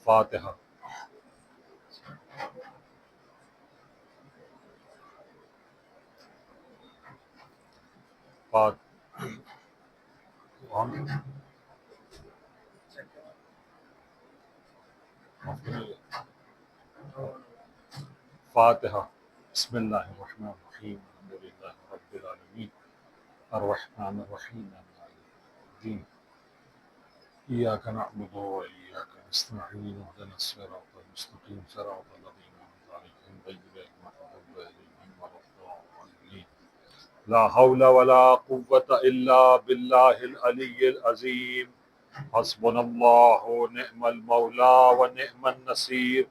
فاتحہ. فاتحہ. بسم اللہ الرحمن الرحیم الحمد للہ رب العالمین الرحمن الرحیم مالک یوم الدین ایاک نعبد وإیاک نستعین اهدنا الصراط المستقیم صراط الذین أنعمت علیہم غیر المغضوب علیہم ولا الضالین. لا حول ولا قوة الا باللہ العلی العظیم. حسبنا اللہ ونعم المولا ونعم النصیر.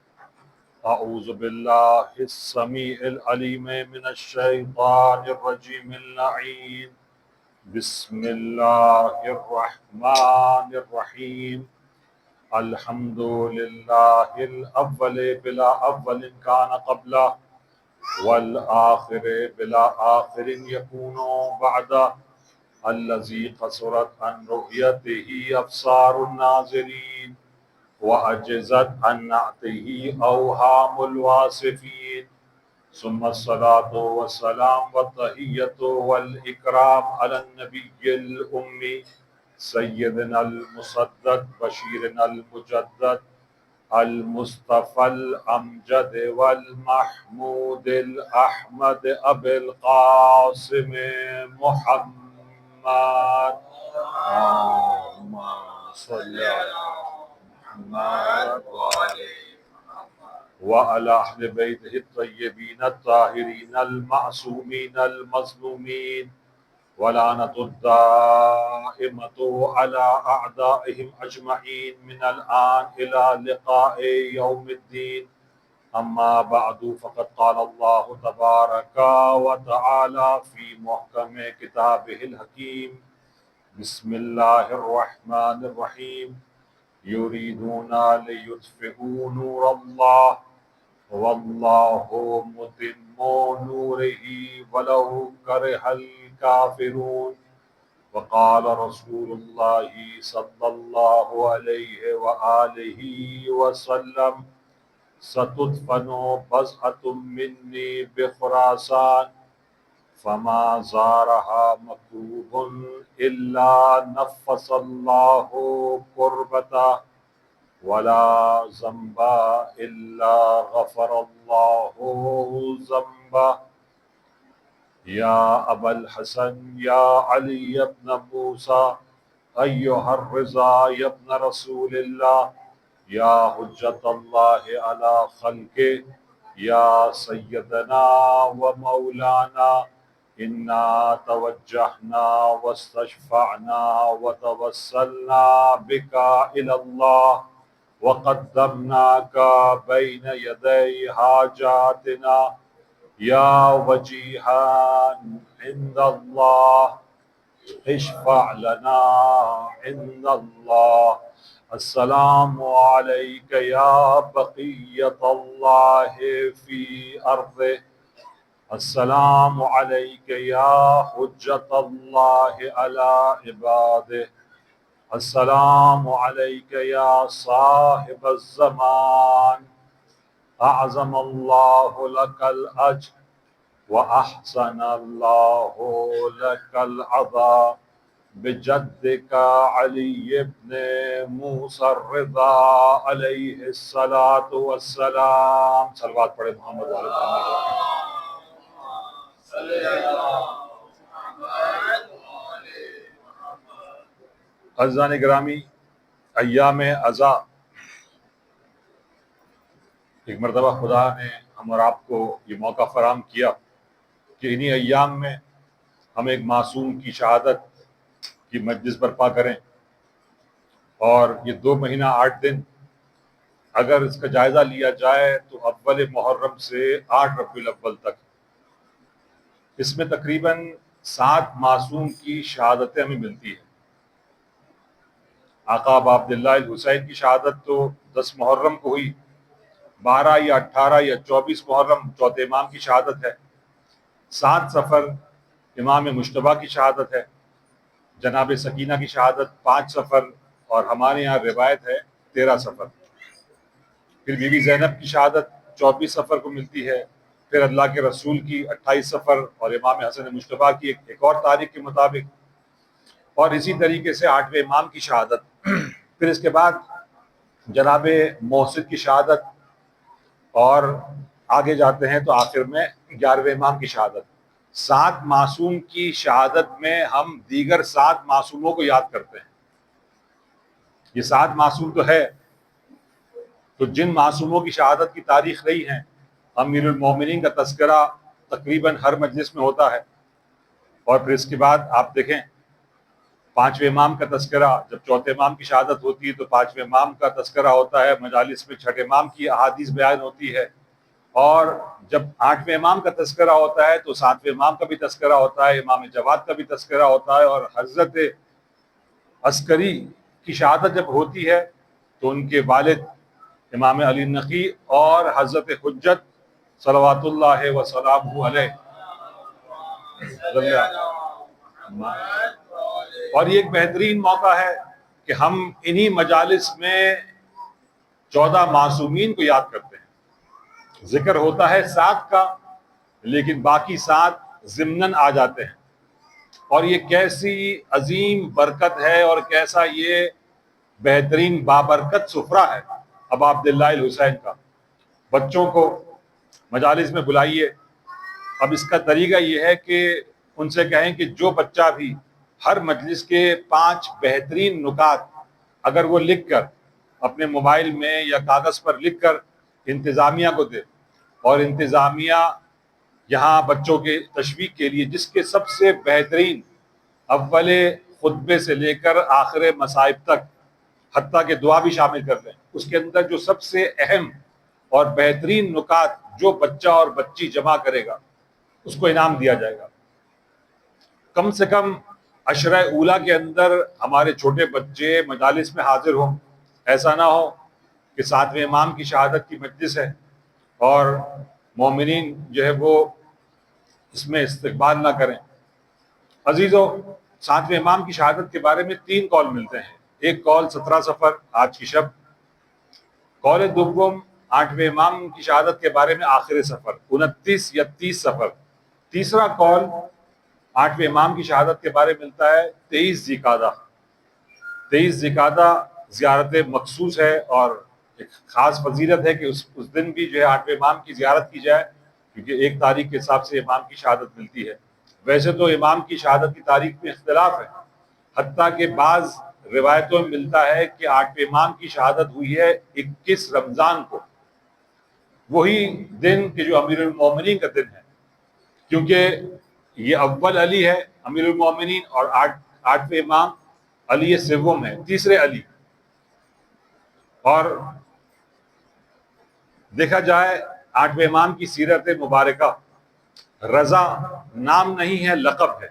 اعوذ باللہ السمیع العلیم من الشیطان الرجیم اللعین. بسم اللہ الرحمن الرحیم. الحمد للہ الاول بلا اول کان قبلہ والآخر بلا آخر یکون بعدہ الذی قصرت عن رؤیتہ ابصار الناظرین وعجزت عن نعتہ اوہام الواصفین. ثم الصلاة والسلام والتحیۃ والإکرام علی النبی الأمی سیدنا المصدق بشیرنا المجدد المصطفى الامجد والمحمود الاحمد ابي القاسم محمد. اللهم صل على محمد وعلى اهل بيته الطيبين الطاهرين المعصومين المظلومين ولعنة الدائمة على أعدائهم أجمعين من الآن إلى لقاء يوم الدين. أما بعد فقد قال الله تبارك وتعالى في محكم كتابه الحكيم بسم الله الرحمن الرحيم. يريدون ليطفئوا نور الله والله متم نوره ولو كره الكافرون. وقال رسول الله صلى الله عليه وآله وسلم ستدفن بضعة مني بخراسان فما زارها مكروب إلا نفس الله كربته ولا ذنب إلا غفر الله ذنبه. يا أبا الحسن يا علي بن موسى أيها الرضا يا ابن رسول الله يا حجة الله على خلقه يا سيدنا ومولانا إنا توجهنا واستشفعنا وتوسلنا بك إلى الله وقدمناك بين يدي حاجاتنا يا وجيها عند الله اشفع لنا عند الله. السلام عليك يا بقية الله في أرضه. السلام عليك يا حجة الله على عباده. السلام عليك يا صاحب الزمان. أعظم الله لك الأجر وأحسن الله لك العطاء بجدك علي بن موسى الرضا عليه الصلاة والسلام. صلوات پڑھے محمد علیہ وسلم. عزیزان گرامی، ایام عزا ایک مرتبہ خدا نے ہم اور آپ کو یہ موقع فراہم کیا کہ انہی ایام میں ہم ایک معصوم کی شہادت کی مجلس برپا کریں، اور یہ 2 مہینہ 8 دن اگر اس کا جائزہ لیا جائے تو اول محرم سے 8 ربیع الاول تک اس میں تقریباً 7 معصوم کی شہادتیں ہمیں ملتی ہیں. آقا ابا عبداللہ الحسین کی شہادت تو 10 محرم کو ہوئی، 12 یا 18 یا 24 محرم چوتھے امام کی شہادت ہے، 7 صفر امام مجتبیٰ کی شہادت ہے، جناب سکینہ کی شہادت 5 صفر، اور ہمارے یہاں روایت ہے 13 صفر. پھر بی بی زینب کی شہادت 24 صفر کو ملتی ہے، پھر اللہ کے رسول کی 28 صفر، اور امام حسن مصطفیٰ کی ایک اور تاریخ کے مطابق، اور اسی طریقے سے 8ویں امام کی شہادت۔ پھر اس کے بعد جناب محسن کی شہادت، اور آگے جاتے ہیں تو آخر میں 11ویں امام کی شہادت۔ 7 معصوم کی شہادت میں ہم دیگر 7 معصوموں کو یاد کرتے ہیں۔ یہ 7 معصوم تو ہے، تو جن معصوموں کی شہادت کی تاریخ رہی ہیں، امیر المومنین کا تذکرہ تقریباً ہر مجلس میں ہوتا ہے، اور پھر اس کے بعد آپ دیکھیں 5ویں امام کا تذکرہ، جب 4تھے امام کی شہادت ہوتی ہے تو 5ویں امام کا تذکرہ ہوتا ہے، مجالس میں 6 امام کی احادیث بیان ہوتی ہے، اور جب 8ویں امام کا تذکرہ ہوتا ہے تو 7ویں امام کا بھی تذکرہ ہوتا ہے، امام جواد کا بھی تذکرہ ہوتا ہے، اور حضرت عسکری کی شہادت جب ہوتی ہے تو ان کے والد امام علی نقی اور حضرت حجت صلوات اللہ وسلامہ علیہ، اور یہ ایک بہترین موقع ہے کہ ہم انہی مجالس میں 14 معصومین کو یاد کرتے ہیں۔ ذکر ہوتا ہے 7 کا، لیکن باقی 7 ضمناً آ جاتے ہیں، اور یہ کیسی عظیم برکت ہے اور کیسا یہ بہترین بابرکت سفرہ ہے ابا عبداللہ الحسین کا۔ بچوں کو مجالس میں بلائیے۔ اب اس کا طریقہ یہ ہے کہ ان سے کہیں کہ جو بچہ بھی ہر مجلس کے 5 بہترین نکات اگر وہ لکھ کر اپنے موبائل میں یا کاغذ پر لکھ کر انتظامیہ کو دے، اور انتظامیہ یہاں بچوں کے تشویق کے لیے جس کے سب سے بہترین اول خطبے سے لے کر آخر مصائب تک، حتیٰ کہ دعا بھی شامل کر دیں، اس کے اندر جو سب سے اہم اور بہترین نکات جو بچہ اور بچی جمع کرے گا اس کو انعام دیا جائے گا۔ کم سے کم عشرہ اولیٰ کے اندر ہمارے چھوٹے بچے مجالس میں حاضر ہوں، ایسا نہ ہو کہ 7ویں امام کی شہادت کی مجلس ہے اور مومنین جو ہے وہ اس میں استقبال نہ کریں۔ عزیزو، 7ویں امام کی شہادت کے بارے میں 3 قول ملتے ہیں۔ ایک قول 17 صفر آج کی شب، قول دوم 8ویں امام کی شہادت کے بارے میں آخر سفر 29 یا 30 صفر۔ تیسرا قول 8ویں امام کی شہادت کے بارے میں ملتا ہے 23 ذی-القعدہ۔ 23 ذی-القعدہ زیارت مخصوص ہے، اور ایک خاص فضیلت ہے کہ اس دن بھی جو ہے 8ویں امام کی زیارت کی جائے، کیونکہ 1 تاریخ کے حساب سے امام کی شہادت ملتی ہے۔ ویسے تو امام کی شہادت کی تاریخ میں اختلاف ہے، حتیٰ کہ بعض روایتوں میں ملتا ہے کہ 8ویں امام کی شہادت ہوئی ہے 21 رمضان کو، وہی دن کہ جو امیر المومنین کا دن ہے، کیونکہ یہ اول علی ہے امیر المومنین، اور 8ویں امام علی سوم ہے، تیسرے علی۔ اور دیکھا جائے 8ویں امام کی سیرت مبارکہ، رضا نام نہیں ہے، لقب ہے،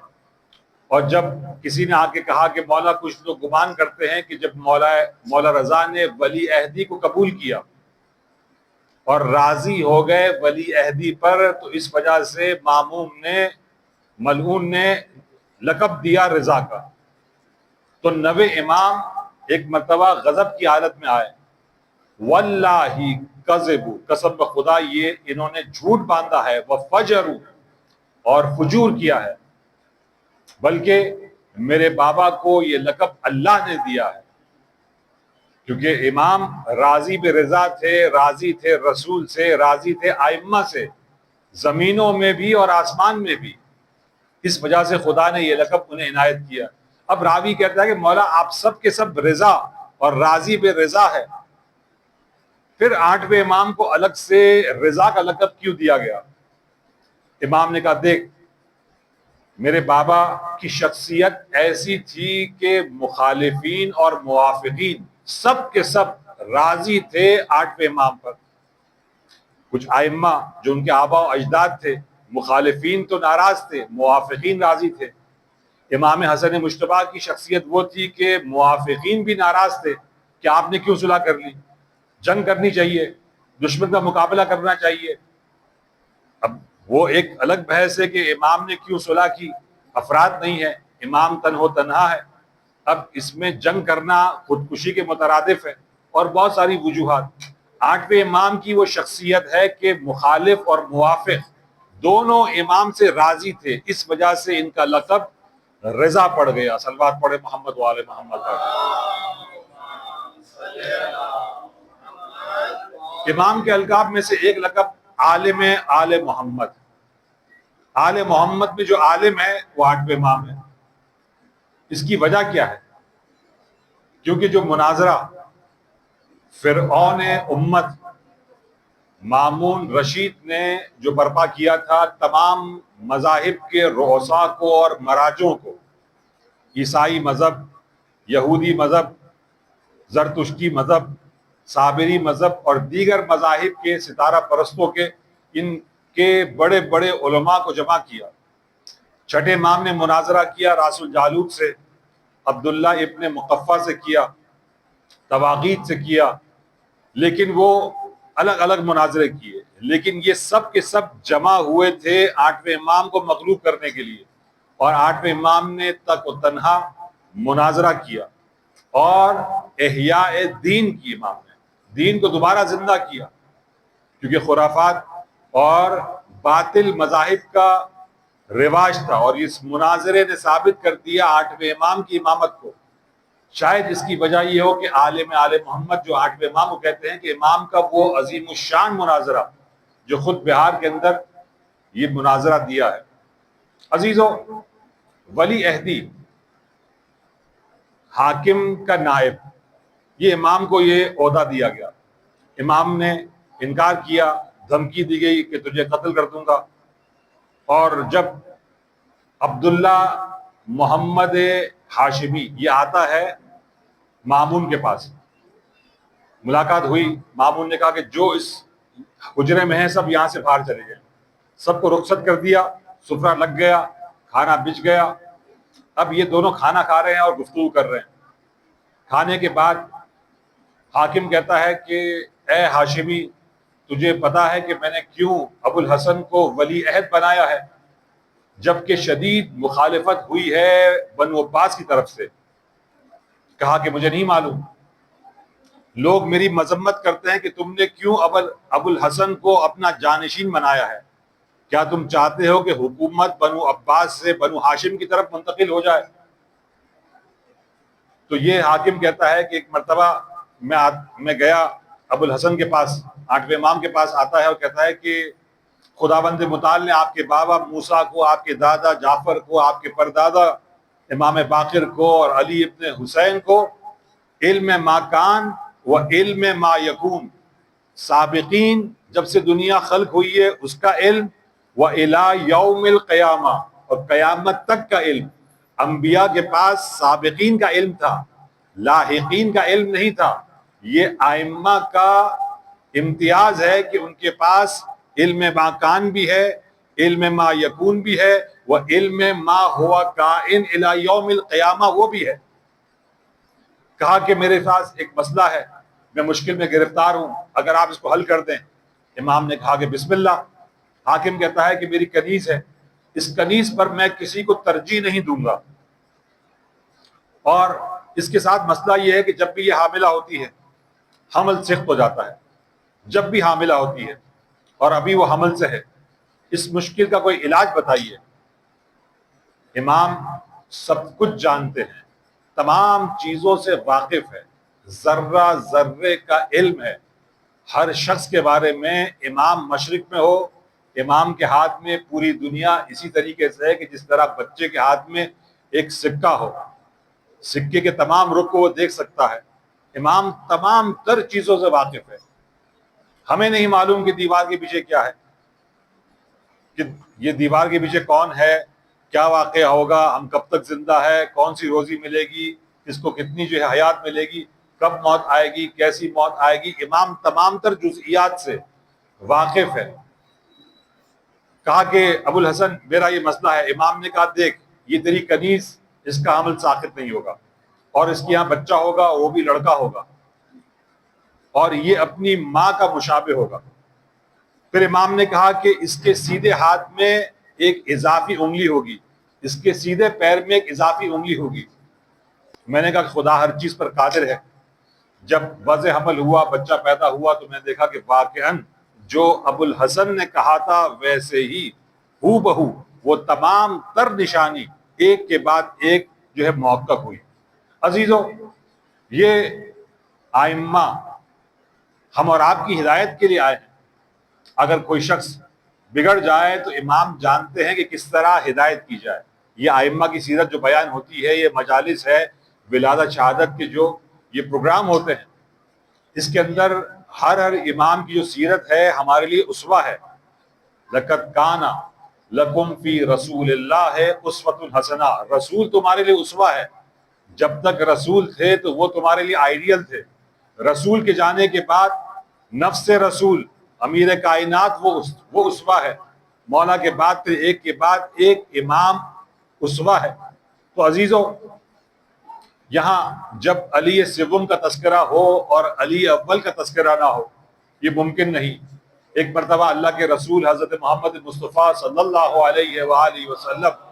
اور جب کسی نے آ کے کہا کہ مولا کچھ لوگ گمان کرتے ہیں کہ جب مولا رضا نے ولی عہدی کو قبول کیا اور راضی ہو گئے ولی عہدی پر، تو اس وجہ سے ماموم نے ملعون نے لقب دیا رضا کا۔ تو 9 امام ایک مرتبہ غضب کی حالت میں آئے، واللہ کذبوا، قسم بخدا یہ انہوں نے جھوٹ باندھا ہے، وفجروا، اور فجور کیا ہے، بلکہ میرے بابا کو یہ لقب اللہ نے دیا ہے، کیونکہ امام راضی برضا تھے، راضی تھے رسول سے، راضی تھے ائمہ سے، زمینوں میں بھی اور آسمان میں بھی، اس وجہ سے خدا نے یہ لقب انہیں عنایت کیا۔ اب راوی کہتا ہے کہ مولا آپ سب کے سب رضا اور راضی برضا ہے، پھر 8ویں امام کو الگ سے رضا کا لقب کیوں دیا گیا؟ امام نے کہا دیکھ، میرے بابا کی شخصیت ایسی تھی کہ مخالفین اور موافقین سب کے سب راضی تھے 8ویں امام پر۔ کچھ ائمہ جو ان کے آبا و اجداد تھے، مخالفین تو ناراض تھے، موافقین راضی تھے۔ امام حسن مجتبیٰ کی شخصیت وہ تھی کہ موافقین بھی ناراض تھے کہ آپ نے کیوں صلح کر لی، جنگ کرنی چاہیے، دشمن کا مقابلہ کرنا چاہیے۔ اب وہ ایک الگ بحث ہے کہ امام نے کیوں صلح کی، افراد نہیں ہے، امام تنہا ہے۔ اب اس میں جنگ کرنا خودکشی کے مترادف ہے، اور بہت ساری وجوہات۔ آٹھویں امام کی وہ شخصیت ہے کہ مخالف اور موافق دونوں امام سے راضی تھے، اس وجہ سے ان کا لقب رضا پڑ گیا۔ صلوات پڑھے محمد وآل محمد پر۔ امام کے القاب میں سے ایک لقب عالم آل محمد۔ آل محمد میں جو عالم ہے وہ آٹھویں امام ہے۔ اس کی وجہ کیا ہے؟ کیونکہ جو مناظرہ فرعون امت مامون رشید نے جو برپا کیا تھا تمام مذاہب کے رؤساء کو اور مراجعوں کو، عیسائی مذہب، یہودی مذہب، زرتشتی مذہب، صابری مذہب اور دیگر مذاہب کے ستارہ پرستوں کے، ان کے بڑے بڑے علماء کو جمع کیا۔ چھٹے امام نے مناظرہ کیا راس الجالوت سے، عبداللہ ابن مقفع سے کیا، تواغیت سے کیا، لیکن وہ الگ الگ مناظرے کیے، لیکن یہ سب کے سب جمع ہوئے تھے آٹھویں امام کو مغلوب کرنے کے لیے، اور آٹھویں امام نے تک و تنہا مناظرہ کیا اور احیاء دین کی، امام نے دین کو دوبارہ زندہ کیا، کیونکہ خرافات اور باطل مذاہب کا رواج تھا، اور اس مناظرے نے ثابت کر دیا آٹھویں امام کی امامت کو۔ شاید اس کی وجہ یہ ہو کہ عالم آل محمد جو آٹھویں امام کو کہتے ہیں کہ امام کا وہ عظیم الشان مناظرہ جو خود بہار کے اندر یہ مناظرہ دیا ہے۔ عزیزو، ولی عہدی، حاکم کا نائب، یہ امام کو یہ عہدہ دیا گیا۔ امام نے انکار کیا، دھمکی دی گئی کہ تجھے قتل کر دوں گا، اور جب عبداللہ محمد ہاشمی یہ آتا ہے مامون کے پاس، ملاقات ہوئی، مامون نے کہا کہ جو اس حجرے میں ہیں سب یہاں سے باہر چلے گئے، سب کو رخصت کر دیا، سفرہ لگ گیا، کھانا بچ گیا۔ اب یہ دونوں کھانا کھا رہے ہیں اور گفتگو کر رہے ہیں۔ کھانے کے بعد حاکم کہتا ہے کہ اے ہاشمی، تجھے پتا ہے کہ میں نے کیوں ابو الحسن کو ولی عہد بنایا ہے، جبکہ شدید مخالفت ہوئی ہے بنو عباس کی طرف سے؟ کہا کہ مجھے نہیں معلوم، لوگ میری مذمت کرتے ہیں کہ تم نے کیوں ابو الحسن کو اپنا جانشین بنایا ہے، کیا تم چاہتے ہو کہ حکومت بنو عباس سے بنو ہاشم کی طرف منتقل ہو جائے؟ تو یہ حاکم کہتا ہے کہ ایک مرتبہ میں گیا ابو الحسن کے پاس، آٹھویں امام کے پاس آتا ہے اور کہتا ہے کہ خداوند متعال نے آپ کے بابا موسیٰ کو، آپ کے دادا جعفر کو، آپ کے پردادا امام باقر کو اور علی ابن حسین کو علم ما کان و علم ما یکون، سابقین جب سے دنیا خلق ہوئی ہے اس کا علم، و الی یوم القیامہ، اور قیامت تک کا علم۔ انبیاء کے پاس سابقین کا علم تھا، لاحقین کا علم نہیں تھا۔ یہ ائمہ کا امتیاز ہے کہ ان کے پاس علم ما کان بھی ہے، علم ما یکون بھی ہے، وہ علم ما ہوا کائن الی یوم القیامہ وہ بھی ہے۔ کہا کہ میرے پاس ایک مسئلہ ہے، میں مشکل میں گرفتار ہوں، اگر آپ اس کو حل کر دیں۔ امام نے کہا کہ بسم اللہ۔ حاکم کہتا ہے کہ میری کنیز ہے، اس کنیز پر میں کسی کو ترجیح نہیں دوں گا، اور اس کے ساتھ مسئلہ یہ ہے کہ جب بھی یہ حاملہ ہوتی ہے حمل سخت ہو جاتا ہے، جب بھی حاملہ ہوتی ہے اور ابھی وہ حمل سے ہے، اس مشکل کا کوئی علاج بتائیے۔ امام سب کچھ جانتے ہیں، تمام چیزوں سے واقف ہے، ذرہ ذرے کا علم ہے، ہر شخص کے بارے میں۔ امام مشرق میں ہو، امام کے ہاتھ میں پوری دنیا اسی طریقے سے ہے کہ جس طرح بچے کے ہاتھ میں ایک سکہ ہو، سکے کے تمام رخ کو وہ دیکھ سکتا ہے۔ امام تمام تر چیزوں سے واقف ہے۔ ہمیں نہیں معلوم کہ دیوار کے پیچھے کیا ہے، کہ یہ دیوار کے پیچھے کون ہے، کیا واقعہ ہوگا، ہم کب تک زندہ ہے، کون سی روزی ملے گی، کس کو کتنی جو ہے حیات ملے گی، کب موت آئے گی، کیسی موت آئے گی۔ امام تمام تر جزئیات سے واقف ہے۔ کہا کہ ابو الحسن میرا یہ مسئلہ ہے۔ امام نے کہا دیکھ، یہ تیری کنیز، اس کا حمل ساقط نہیں ہوگا، اور اس کے یہاں بچہ ہوگا، وہ بھی لڑکا ہوگا، اور یہ اپنی ماں کا مشابہ ہوگا۔ پھر امام نے کہا کہ اس کے سیدھے ہاتھ میں ایک اضافی انگلی ہوگی، اس کے سیدھے پیر میں ایک اضافی انگلی ہوگی۔ میں نے کہا کہ خدا ہر چیز پر قادر ہے، جب وضع حمل ہوا، بچہ پیدا ہوا، تو میں نے دیکھا کہ واقعاً جو ابو الحسن نے کہا تھا ویسے ہی ہو بہو وہ تمام تر نشانی ایک کے بعد ایک جو ہے محقق ہوئی۔ عزیزوں، یہ آئمہ ہم اور آپ کی ہدایت کے لیے آئے ہیں۔ اگر کوئی شخص بگڑ جائے تو امام جانتے ہیں کہ کس طرح ہدایت کی جائے۔ یہ آئمہ کی سیرت جو بیان ہوتی ہے، یہ مجالس ہے ولادت شہادت کے جو یہ پروگرام ہوتے ہیں، اس کے اندر ہر امام کی جو سیرت ہے ہمارے لیے اسوہ ہے۔ لقد کان لکم فی رسول اللہ اسوۃ حسنہ، رسول تمہارے لیے اسوہ ہے۔ جب تک رسول تھے تو وہ تمہارے لیے آئیڈیل تھے۔ رسول کے جانے کے بعد نفس رسول امیر کائنات وہ اسوہ ہے۔ مولا کے بعد پھر ایک کے بعد ایک امام اسوہ ہے۔ تو عزیزوں، یہاں جب علی سوم کا تذکرہ ہو اور علی اول کا تذکرہ نہ ہو، یہ ممکن نہیں۔ ایک مرتبہ اللہ کے رسول حضرت محمد مصطفیٰ صلی اللہ علیہ وآلہ وسلم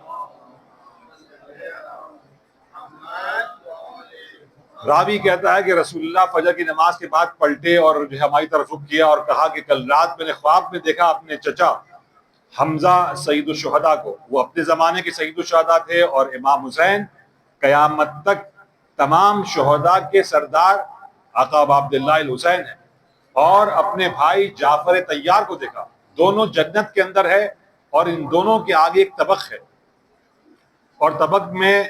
راوی کہتا ہے کہ رسول اللہ فجر کی نماز کے بعد پلٹے اور جو ہماری طرف رخ کیا اور کہا کہ کل رات میں نے خواب میں دیکھا اپنے چچا حمزہ سید الشہداء کو۔ وہ اپنے زمانے کے سید الشہداء تھے، اور امام حسین قیامت تک تمام شہداء کے سردار آقا ابا عبداللہ الحسین ہیں۔ اور اپنے بھائی جعفر طیار کو دیکھا، دونوں جنت کے اندر ہے، اور ان دونوں کے آگے ایک طبق ہے، اور طبق میں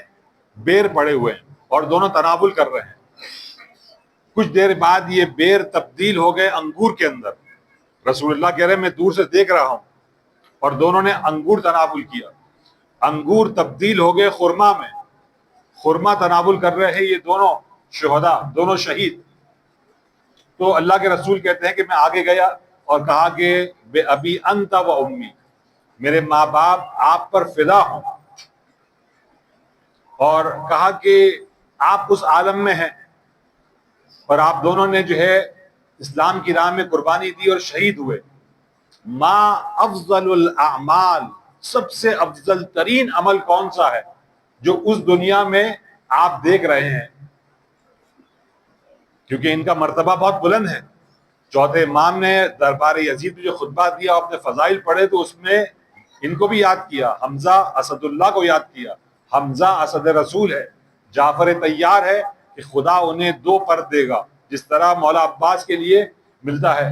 بیر پڑے ہوئے ہیں، اور دونوں تناول کر رہے ہیں۔ کچھ دیر بعد یہ بیر تبدیل ہو گئے انگور کے اندر۔ رسول اللہ کہہ رہے ہیں میں دور سے دیکھ رہا ہوں، اور دونوں نے انگور تناول کیا۔ انگور تبدیل ہو گئے خرما میں، خرما تناول کر رہے ہیں یہ دونوں شہداء، دونوں شہید۔ تو اللہ کے رسول کہتے ہیں کہ میں آگے گیا اور کہا کہ بے ابی انت و امی، میرے ماں باپ آپ پر فدا ہوں، اور کہا کہ آپ اس عالم میں ہیں، اور آپ دونوں نے جو ہے اسلام کی راہ میں قربانی دی اور شہید ہوئے۔ ما افضل الاعمال، سب سے افضل ترین عمل کون سا ہے جو اس دنیا میں آپ دیکھ رہے ہیں؟ کیونکہ ان کا مرتبہ بہت بلند ہے۔ چوتھے امام نے دربار یزید میں جو خطبہ دیا، اپنے فضائل پڑھے تو اس میں ان کو بھی یاد کیا، حمزہ اسد اللہ کو یاد کیا۔ حمزہ اسد رسول ہے، جعفر طیار ہے کہ خدا انہیں دو پر دے گا، جس طرح مولا عباس کے لیے ملتا ہے۔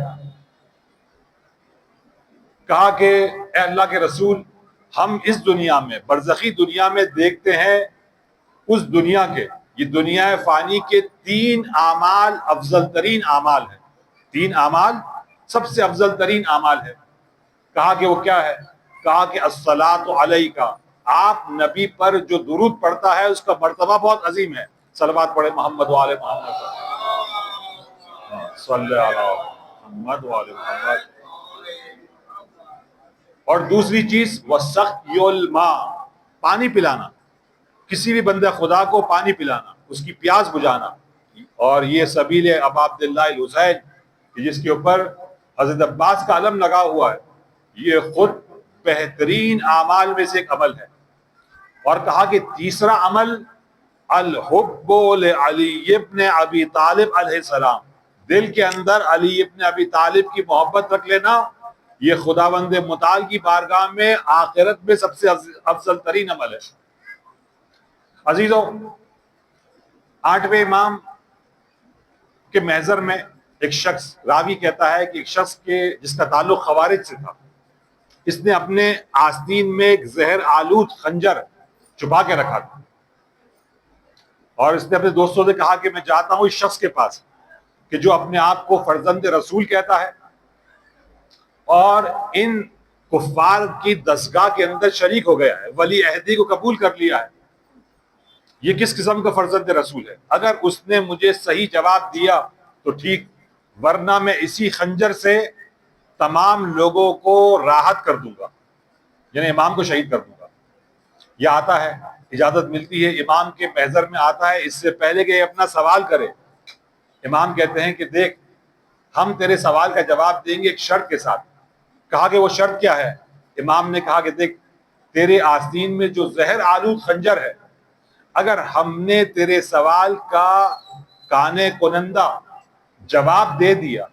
کہا کہ اے اللہ کے رسول، ہم اس دنیا میں، برزخی دنیا میں دیکھتے ہیں اس دنیا کے، یہ دنیا فانی کے 3 اعمال افضل ترین اعمال ہیں۔ 3 اعمال سب سے افضل ترین اعمال ہے۔ کہا کہ وہ کیا ہے؟ کہا کہ الصلاۃ علیک، آپ نبی پر جو درود پڑھتا ہے اس کا مرتبہ بہت عظیم ہے۔ صلوات پڑھے محمد وآل محمد، صلی علی محمد وآل محمد۔ اور دوسری چیز وسقی الماء، پانی پلانا، کسی بھی بندہ خدا کو پانی پلانا، اس کی پیاس بجھانا۔ اور یہ سبیل ابا عبداللہ الحسین جس کے اوپر حضرت عباس کا علم لگا ہوا ہے، یہ خود بہترین اعمال میں سے ایک عمل ہے۔ اور کہا کہ تیسرا عمل الحب لعلی ابن ابی طالب علیہ السلام، دل کے اندر علی ابن ابی طالب کی محبت رکھ لینا، یہ خداوند متعال کی بارگاہ میں آخرت میں سب سے افضل ترین عمل ہے۔ عزیزوں، 8ویں امام کے محضر میں ایک شخص، راوی کہتا ہے کہ ایک شخص کے جس کا تعلق خوارج سے تھا، اس نے اپنے آستین میں ایک زہر آلود خنجر چھپا کے رکھا تھا، اور اس نے اپنے دوستوں سے کہا کہ میں جاتا ہوں اس شخص کے پاس کہ جو اپنے آپ کو فرزند رسول کہتا ہے اور ان کفار کی دستگاہ کے اندر شریک ہو گیا ہے، ولی عہدی کو قبول کر لیا ہے، یہ کس قسم کا فرزند رسول ہے؟ اگر اس نے مجھے صحیح جواب دیا تو ٹھیک، ورنہ میں اسی خنجر سے تمام لوگوں کو راحت کر دوں گا، یعنی امام کو شہید کر دوں گا۔ یہ آتا ہے، اجازت ملتی ہے، امام کے محضر میں آتا ہے، اس سے پہلے کہ یہ اپنا سوال کرے، امام کہتے ہیں کہ دیکھ، ہم تیرے سوال کا جواب دیں گے ایک شرط کے ساتھ۔ کہا کہ وہ شرط کیا ہے؟ امام نے کہا کہ دیکھ، تیرے آستین میں جو زہر آلود خنجر ہے، اگر ہم نے تیرے سوال کا کانے کنندہ جواب دے دیا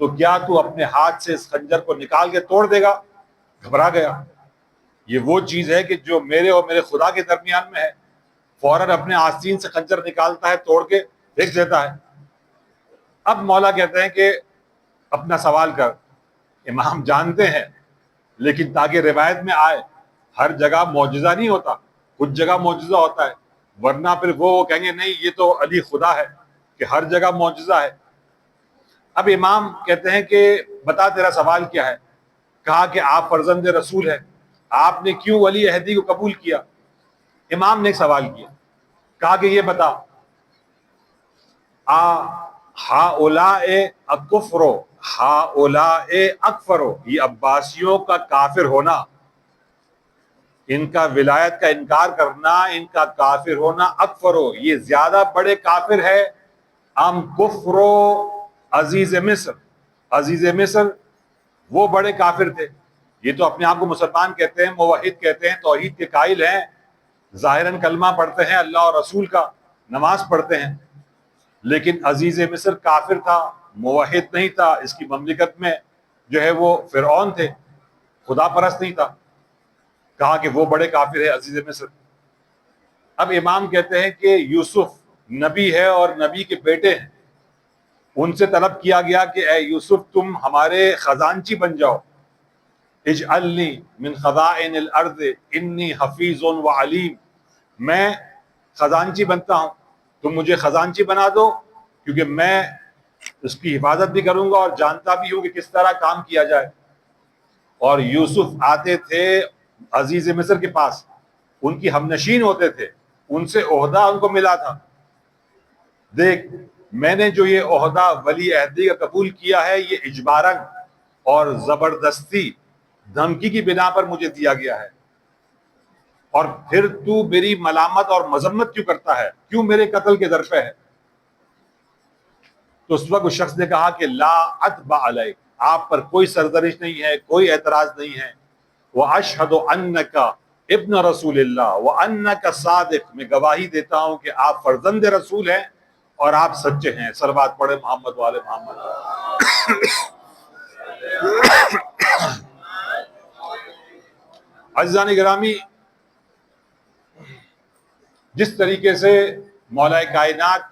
تو کیا تو اپنے ہاتھ سے اس خنجر کو نکال کے توڑ دے گا؟ گھبرا گیا. یہ وہ چیز ہے کہ جو میرے اور میرے خدا کے درمیان میں ہے. فوراً اپنے آستین سے خنجر نکالتا ہے, توڑ کے پھینک دیتا ہے. اب مولا کہتے ہیں کہ اپنا سوال کر. امام جانتے ہیں لیکن تاکہ روایت میں آئے, ہر جگہ معجزہ نہیں ہوتا, کچھ جگہ معجزہ ہوتا ہے, ورنہ پھر وہ کہیں گے نہیں یہ تو علی خدا ہے کہ ہر جگہ معجزہ ہے. اب امام کہتے ہیں کہ بتا تیرا سوال کیا ہے؟ کہا کہ آپ فرزند رسول ہیں, آپ نے کیوں ولی عہدی کو قبول کیا؟ امام نے ایک سوال کیا, کہا کہ یہ بتا ہؤلاء اکفرو ہؤلاء اکفرو, یہ عباسیوں کا کافر ہونا, ان کا ولایت کا انکار کرنا, ان کا کافر ہونا, اکفرو یہ زیادہ بڑے کافر ہے, ام کفرو عزیز مصر, عزیز مصر وہ بڑے کافر تھے. یہ تو اپنے آپ کو مسلمان کہتے ہیں, موحد کہتے ہیں, توحید کے قائل ہیں, ظاہراً کلمہ پڑھتے ہیں, اللہ اور رسول کا نماز پڑھتے ہیں, لیکن عزیز مصر کافر تھا, موحد نہیں تھا. اس کی مملکت میں جو ہے وہ فرعون تھے, خدا پرست نہیں تھا. کہا کہ وہ بڑے کافر ہے عزیز مصر. اب امام کہتے ہیں کہ یوسف نبی ہے اور نبی کے بیٹے ہیں, ان سے طلب کیا گیا کہ اے یوسف تم ہمارے خزانچی بن جاؤ. اجعلنی من خزائن الارض انی حفیظ و علیم, میں خزانچی بنتا ہوں, تم مجھے خزانچی بنا دو کیونکہ میں اس کی حفاظت بھی کروں گا اور جانتا بھی ہوں کہ کس طرح کام کیا جائے. اور یوسف آتے تھے عزیز مصر کے پاس, ان کی ہمنشین ہوتے تھے, ان سے عہدہ ان کو ملا تھا. دیکھ میں نے جو یہ عہدہ ولی عہدی کا قبول کیا ہے یہ اجباراً اور زبردستی دھمکی کی بنا پر مجھے دیا گیا ہے, اور پھر تو میری ملامت اور مذمت کیوں کرتا ہے, کیوں میرے قتل کے در پہ ہے؟ تو اس وقت اس شخص نے کہا کہ لا اتبع علیک, آپ پر کوئی سرزنش نہیں ہے, کوئی اعتراض نہیں ہے. وَأَشْهَدُ أَنَّكَ ابن رسول اللہ وَأَنَّكَ صادق, میں گواہی دیتا ہوں کہ آپ فرزند رسول ہیں اور آپ سچے ہیں. صلوات پڑھے محمد والے محمد. عزیزان گرامی, جس طریقے سے مولا کائنات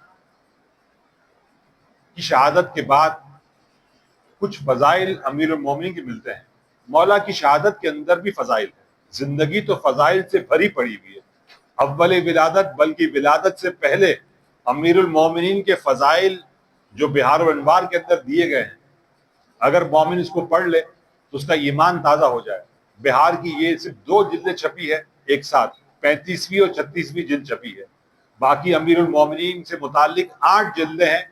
کی شہادت کے بعد کچھ فضائل امیر المومنین کے ملتے ہیں, مولا کی شہادت کے اندر بھی فضائل ہے. زندگی تو فضائل سے بھری پڑی ہوئی ہے. اول ولادت بلکہ ولادت سے پہلے امیر المومنین کے فضائل جو بہار و انوار کے اندر دیے گئے ہیں, اگر مومن اس کو پڑھ لے تو اس کا ایمان تازہ ہو جائے. بہار کی یہ صرف 2 جلدیں چھپی ہے ایک ساتھ, 35ویں اور 36ویں جلد چھپی ہے. باقی امیر المومنین سے متعلق 8 جلدیں ہیں.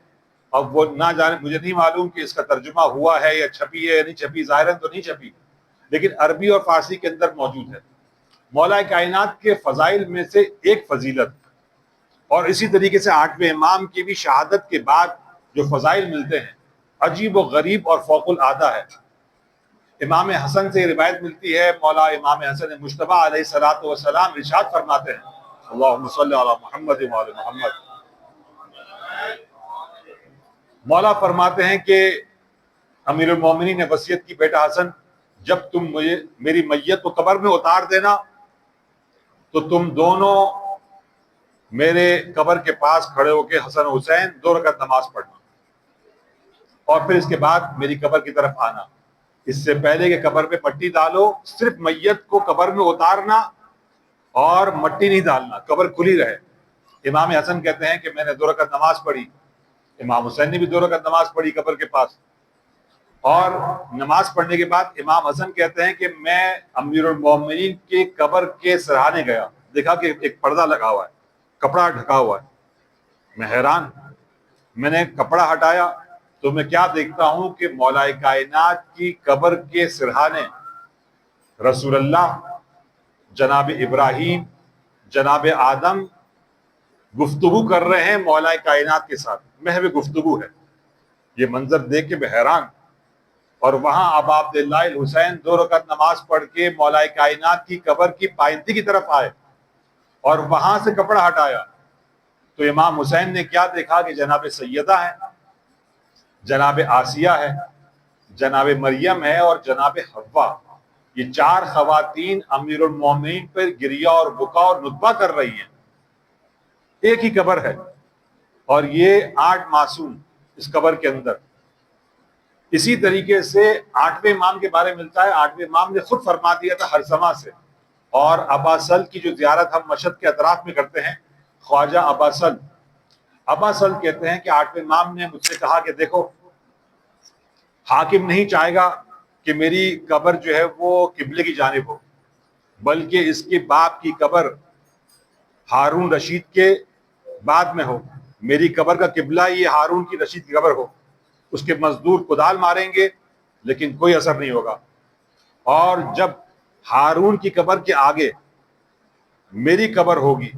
اب وہ نہ جانے, مجھے نہیں معلوم کہ اس کا ترجمہ ہوا ہے یا چھپی ہے یا نہیں چھپی, ظاہراً تو نہیں چھپی, لیکن عربی اور فارسی کے اندر موجود ہے. مولا کائنات کے فضائل میں سے ایک فضیلت, اور اسی طریقے سے 8ویں امام کی بھی شہادت کے بعد جو فضائل ملتے ہیں عجیب و غریب اور فوق العادہ ہے. امام حسن سے روایت ملتی ہے, مولا امام حسن مجتبیٰ علیہ الصلوۃ والسلام ارشاد فرماتے ہیں, اللہم صلی علی محمد و علی محمد, مولا فرماتے ہیں کہ امیر المومنین نے وصیت کی, بیٹا حسن جب تم مجھے میری میت کو قبر میں اتار دینا تو تم دونوں میرے قبر کے پاس کھڑے ہو کے حسن حسین 2 رکعت نماز پڑھنا, اور پھر اس کے بعد میری قبر کی طرف آنا. اس سے پہلے کہ قبر پہ پٹی ڈالو, صرف میت کو قبر میں اتارنا اور مٹی نہیں ڈالنا, قبر کھلی رہے. امام حسن کہتے ہیں کہ میں نے 2 رکعت نماز پڑھی, امام حسین نے بھی 2 رکعت نماز پڑھی قبر کے پاس, اور نماز پڑھنے کے بعد امام حسن کہتے ہیں کہ میں امیر المومنین کے قبر کے سرہانے گیا, دیکھا کہ ایک پردہ لگا ہوا ہے, کپڑا ڈھکا ہوا ہے. میں حیران, میں نے کپڑا ہٹایا تو میں کیا دیکھتا ہوں کہ مولا کائنات کی قبر کے سرہانے رسول اللہ, جناب ابراہیم, جناب آدم گفتگو کر رہے ہیں مولا کائنات کے ساتھ, محو گفتگو ہے. یہ منظر دیکھ کے میں حیران. اور وہاں ابا عبداللہ الحسین 2 رکعت نماز پڑھ کے مولا کائنات کی قبر کی پائنتی کی طرف آئے اور وہاں سے کپڑا ہٹایا. تو امام حسین نے کیا دیکھا کہ جناب سیدہ ہے، جناب آسیہ ہے، جناب مریم ہے اور جناب حوا، یہ 4 خواتین امیر المومنین پر گریہ اور بکا اور ندبہ کر رہی ہیں، ایک ہی قبر ہے اور یہ 8 معصوم اس قبر کے اندر۔ اسی طریقے سے 8ویں امام کے بارے میں ملتا ہے، 8ویں امام نے خود فرما دیا تھا ہرسما سے، اور اباسل کی جو زیارت ہم مشہد کے اطراف میں کرتے ہیں، خواجہ اباسل کہتے ہیں کہ 8ویں امام نے مجھ سے کہا کہ دیکھو، حاکم نہیں چاہے گا کہ میری قبر جو ہے وہ قبلے کی جانب ہو، بلکہ اس کے باپ کی قبر ہارون رشید کے بعد میں ہو، میری قبر کا قبلہ یہ ہارون کی رشید کی قبر ہو، اس کے مزدور کدال ماریں گے لیکن کوئی اثر نہیں ہوگا، اور جب ہارون کی قبر کے آگے میری قبر ہوگی،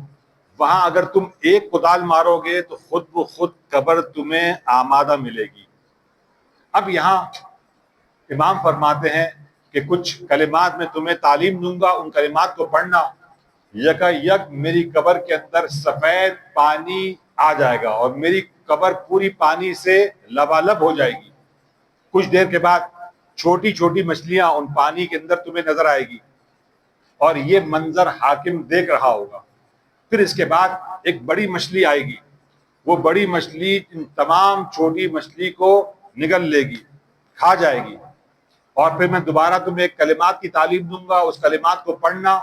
وہاں اگر تم ایک کدال مارو گے تو خود بخود قبر تمہیں آمادہ ملے گی۔ اب یہاں امام فرماتے ہیں کہ کچھ کلمات میں تمہیں تعلیم دوں گا، ان کلمات کو پڑھنا، یکا یک میری قبر کے اندر سفید پانی آ جائے گا اور میری قبر پوری پانی سے لبالب ہو جائے گی، کچھ دیر کے بعد چھوٹی چھوٹی مچھلیاں ان پانی کے اندر تمہیں نظر آئے گی، اور یہ منظر حاکم دیکھ رہا ہوگا۔ پھر اس کے بعد ایک بڑی مچھلی آئے گی، وہ بڑی مچھلی ان تمام چھوٹی مچھلی کو نگل لے گی، کھا جائے گی، اور پھر میں دوبارہ تمہیں ایک کلمات کی تعلیم دوں گا، اس کلمات کو پڑھنا،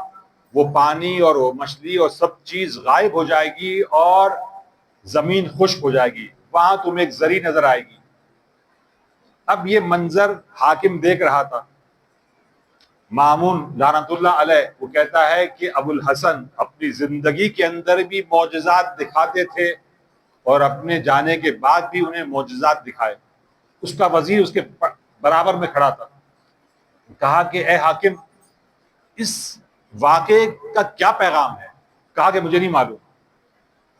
وہ پانی اور وہ مچھلی اور سب چیز غائب ہو جائے گی اور زمین خشک ہو جائے گی، وہاں تمہیں ایک زری نظر آئے گی۔ اب یہ منظر حاکم دیکھ رہا تھا۔ مامون لعنت اللہ علیہ وہ کہتا ہے کہ ابو الحسن اپنی زندگی کے اندر بھی معجزات دکھاتے تھے اور اپنے جانے کے بعد بھی انہیں معجزات دکھائے۔ اس کا وزیر اس کے برابر میں کھڑا تھا، کہا کہ اے حاکم، اس واقعے کا کیا پیغام ہے؟ کہا کہ مجھے نہیں معلوم۔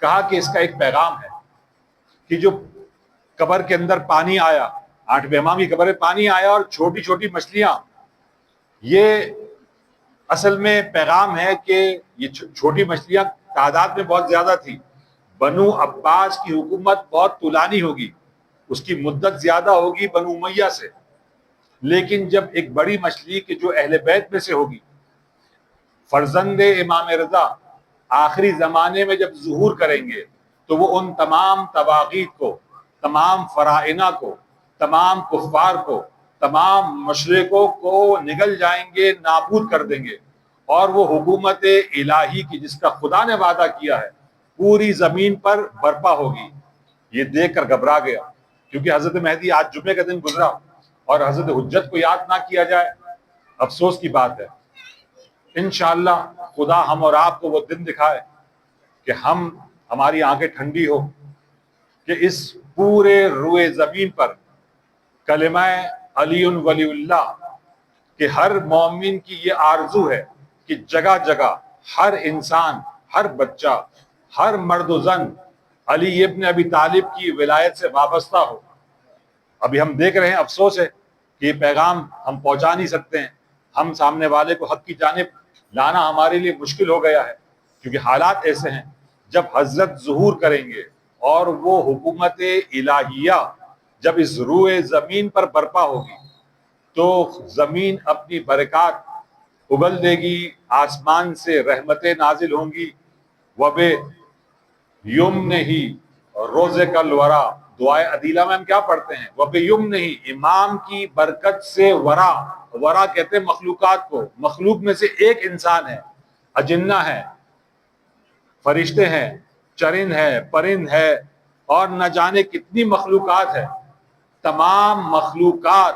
کہا کہ اس کا ایک پیغام ہے کہ جو قبر کے اندر پانی آیا، 8ویں امام کی قبر میں پانی آیا اور چھوٹی چھوٹی مچھلیاں، یہ اصل میں پیغام ہے کہ یہ چھوٹی مچھلیاں تعداد میں بہت زیادہ تھی، بنو عباس کی حکومت بہت طولانی ہوگی، اس کی مدت زیادہ ہوگی بنو امیہ سے، لیکن جب ایک بڑی مچھلی کہ جو اہل بیت میں سے ہوگی، فرزند امام رضا آخری زمانے میں جب ظہور کریں گے تو وہ ان تمام طواغیت کو، تمام فرائنہ کو، تمام کفار کو، تمام مشرکوں کو نگل جائیں گے، نابود کر دیں گے، اور وہ حکومت الہی کی جس کا خدا نے وعدہ کیا ہے پوری زمین پر برپا ہوگی۔ یہ دیکھ کر گھبرا گیا، کیونکہ حضرت مہدی آج جمعے کا دن گزرا اور حضرت حجت کو یاد نہ کیا جائے، افسوس کی بات ہے۔ انشاءاللہ خدا ہم اور آپ کو وہ دن دکھائے کہ ہماری آنکھیں ٹھنڈی ہو کہ اس پورے روئے زمین پر کلمہ علی ولی اللہ کہ ہر مومن کی یہ آرزو ہے کہ جگہ جگہ ہر انسان، ہر بچہ، ہر مرد و زن علی ابن ابی طالب کی ولایت سے وابستہ ہو۔ ابھی ہم دیکھ رہے ہیں، افسوس ہے کہ یہ پیغام ہم پہنچا نہیں سکتے ہیں، ہم سامنے والے کو حق کی جانب لانا ہمارے لیے مشکل ہو گیا ہے، کیونکہ حالات ایسے ہیں۔ جب حضرت ظہور کریں گے اور وہ حکومت الہیہ جب اس روئے زمین پر برپا ہوگی تو زمین اپنی برکات اگل دے گی، آسمان سے رحمتیں نازل ہوں گی۔ وبے یم نہیں روزے کا الورا، دعائے عدیلہ میں ہم کیا پڑھتے ہیں؟ وبے یم نہیں، امام کی برکت سے ورا کہتے ہیں مخلوقات کو، مخلوق میں سے ایک انسان ہے، اجنہ ہے، فرشتے ہیں، چرند ہے، پرند ہے، اور نہ جانے کتنی مخلوقات ہے، تمام مخلوقات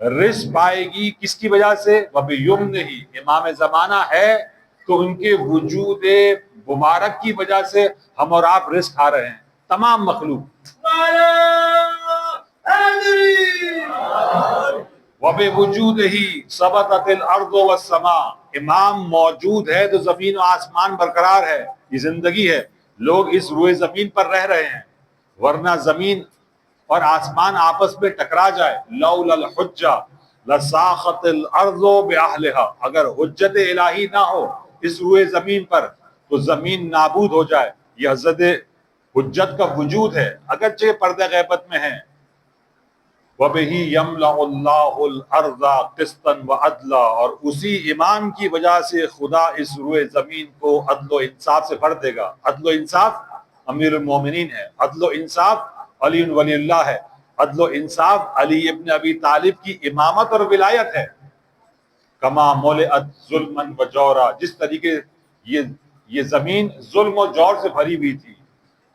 رزق پائے گی کس کی وجہ سے؟ وَبِيُمْنِهِ نہیں، امام زمانہ ہے تو ان کے وجود مبارک کی وجہ سے ہم اور آپ رزق کھا رہے ہیں، تمام مخلوق۔ وَبِوُجُودِهِ ثَبَتَتِ الْأَرْضُ وَالسَّمَاءُ، امام موجود ہے تو زمین و آسمان برقرار ہے، یہ زندگی ہے، لوگ اس روئے زمین پر رہ رہے ہیں، ورنہ زمین اور آسمان آپس میں ٹکرا جائے، لولا الحجہ لساخت الارض باہلها، اگر حجت الہی نہ ہو اس روئے زمین پر تو زمین نابود ہو جائے۔ یہ حضرت حجت کا وجود ہے اگرچہ پردہ غیبت میں ہے. وَبِهِ يَمْلَأُ اللَّهُ الْأَرْضَ قِسْطًا وَعَدْلًا، اور اسی امام کی وجہ سے خدا اس روئے زمین کو عدل و انصاف سے بھر دے گا. عدل و انصاف امیر المومنین ہے، عدل و انصاف علی ولی اللہ ہے، عدل و انصاف علی ابن ابی طالب کی امامت اور ولایت ہے. کما مولئت ظلما و جورا، جس طریقے یہ زمین ظلم و جور سے بھری ہوئی تھی،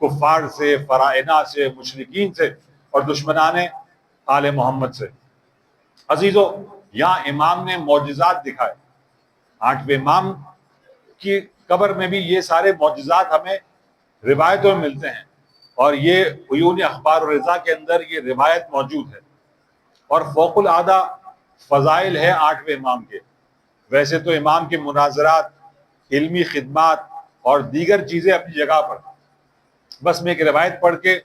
کفار سے، فرائنہ سے، مشرکین سے اور دشمنان آل محمد سے. عزیزو، یہاں امام نے معجزات دکھائے. 8ویں امام کی قبر میں بھی یہ سارے معجزات ہمیں روایتوں میں ملتے ہیں، اور یہ عیون اخبار و رضا کے اندر یہ روایت موجود ہے، اور فوق العادہ فضائل ہے 8ویں امام کے. ویسے تو امام کے مناظرات، علمی خدمات اور دیگر چیزیں اپنی جگہ پر، بس میں ایک روایت پڑھ کے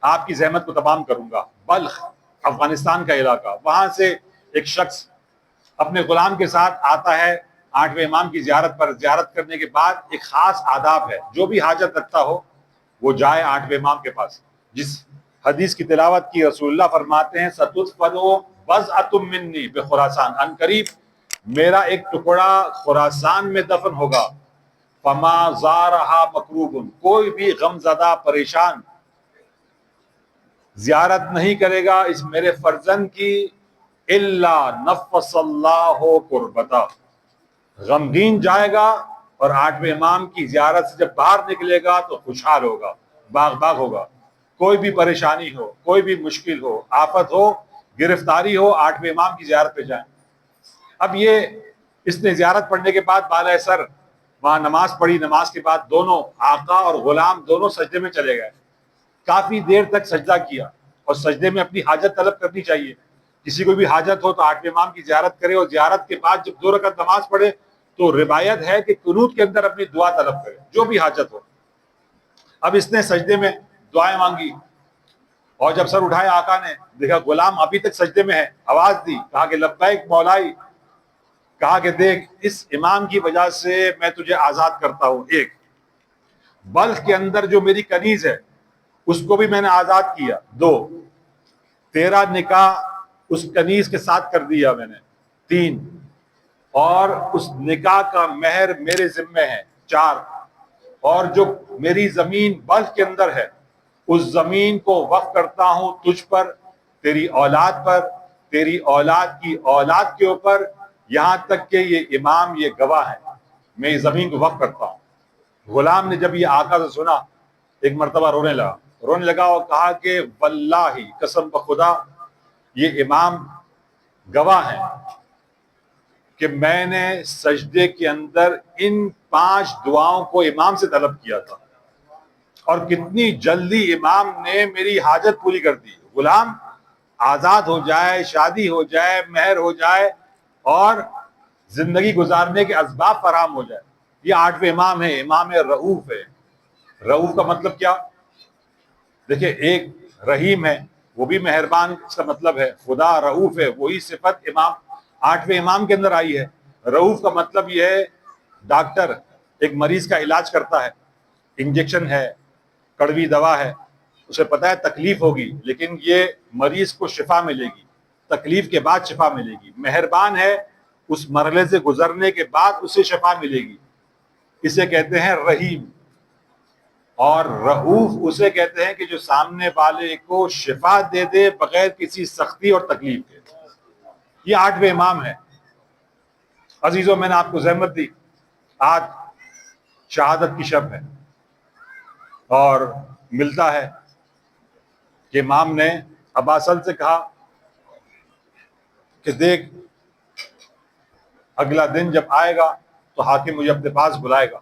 آپ کی زحمت کو تمام کروں گا. بلخ افغانستان کا علاقہ، وہاں سے ایک شخص اپنے غلام کے ساتھ آتا ہے 8ویں امام کی زیارت پر. زیارت کرنے کے بعد ایک خاص آداب ہے، جو بھی حاجت رکھتا ہو وہ جائے 8ویں امام کے پاس. جس حدیث کی تلاوت کی رسول اللہ فرماتے ہیں ستدفن بضعۃ منی بخراسان، ان قریب میرا ایک ٹکڑا خراسان میں دفن ہوگا. فما زارہا مکروب، کوئی بھی غم زدہ پریشان زیارت نہیں کرے گا اس میرے فرزند کی، الا نفس اللہ قربتا، غمگین جائے گا اور 8ویں امام کی زیارت سے جب باہر نکلے گا تو خوشحال ہوگا، باغ باغ ہوگا. کوئی بھی پریشانی ہو، کوئی بھی مشکل ہو، آفت ہو، گرفتاری ہو، 8ویں امام کی زیارت پہ جائیں. اب یہ اس نے زیارت پڑھنے کے بعد بالائے سر وہاں نماز پڑھی. نماز کے بعد دونوں آقا اور غلام دونوں سجدے میں چلے گئے. کافی دیر تک سجدہ کیا، اور سجدے میں اپنی حاجت طلب کرنی چاہیے. کسی کو بھی حاجت ہو تو 8ویں امام کی زیارت کرے، اور زیارت کے بعد جب 2 رکعت نماز پڑھے تو روایت ہے کہ قنوت کے اندر اپنی دعا طلب کرے، جو بھی حاجت ہو. اب اس نے سجدے میں دعائیں مانگی، اور جب سر اٹھائے آقا نے دیکھا غلام ابھی تک سجدے میں ہے، آواز دی، کہا کہ لبیک مولائی، کہا کہ دیکھ اس امام کی وجہ سے میں تجھے آزاد کرتا ہوں. ایک بلخ کے اندر جو میری کنیز ہے اس کو بھی میں نے آزاد کیا. 2 تیرا نکاح اس کنیز کے ساتھ کر دیا میں نے. 3 اور اس نکاح کا مہر میرے ذمہ ہے. 4 اور جو میری زمین بلخ کے اندر ہے اس زمین کو وقف کرتا ہوں تجھ پر، تیری اولاد پر، تیری اولاد کی اولاد کے اوپر، یہاں تک کہ یہ امام یہ گواہ ہے، میں اس زمین کو وقف کرتا ہوں. غلام نے جب یہ آقا سے سنا ایک مرتبہ رونے لگا اور کہا کہ واللہ، قسم بخدا، یہ امام گواہ ہیں کہ میں نے سجدے کے اندر ان 5 دعاؤں کو امام سے طلب کیا تھا، اور کتنی جلدی امام نے میری حاجت پوری کر دی. غلام آزاد ہو جائے، شادی ہو جائے، مہر ہو جائے اور زندگی گزارنے کے اسباب فراہم ہو جائے. یہ 8ویں امام ہے، امام رؤوف ہے. رؤوف کا مطلب کیا؟ دیکھیں، ایک رحیم ہے، وہ بھی مہربان کا مطلب ہے. خدا رؤوف ہے، وہی صفت امام 8ویں امام کے اندر آئی ہے. رؤوف کا مطلب یہ ہے ڈاکٹر ایک مریض کا علاج کرتا ہے، انجیکشن ہے، کڑوی دوا ہے، اسے پتہ ہے تکلیف ہوگی لیکن یہ مریض کو شفا ملے گی، تکلیف کے بعد شفا ملے گی. مہربان ہے، اس مرحلے سے گزرنے کے بعد اسے شفا ملے گی. اسے کہتے ہیں رحیم. اور رؤوف اسے کہتے ہیں کہ جو سامنے والے کو شفا دے دے بغیر کسی سختی اور تکلیف کے. یہ 8ویں امام ہے. عزیزوں، میں نے آپ کو زحمت دی، آج شہادت کی شب ہے، اور ملتا ہے کہ امام نے اباسل سے کہا کہ دیکھ اگلا دن جب آئے گا تو حاکم مجھے اپنے پاس بلائے گا،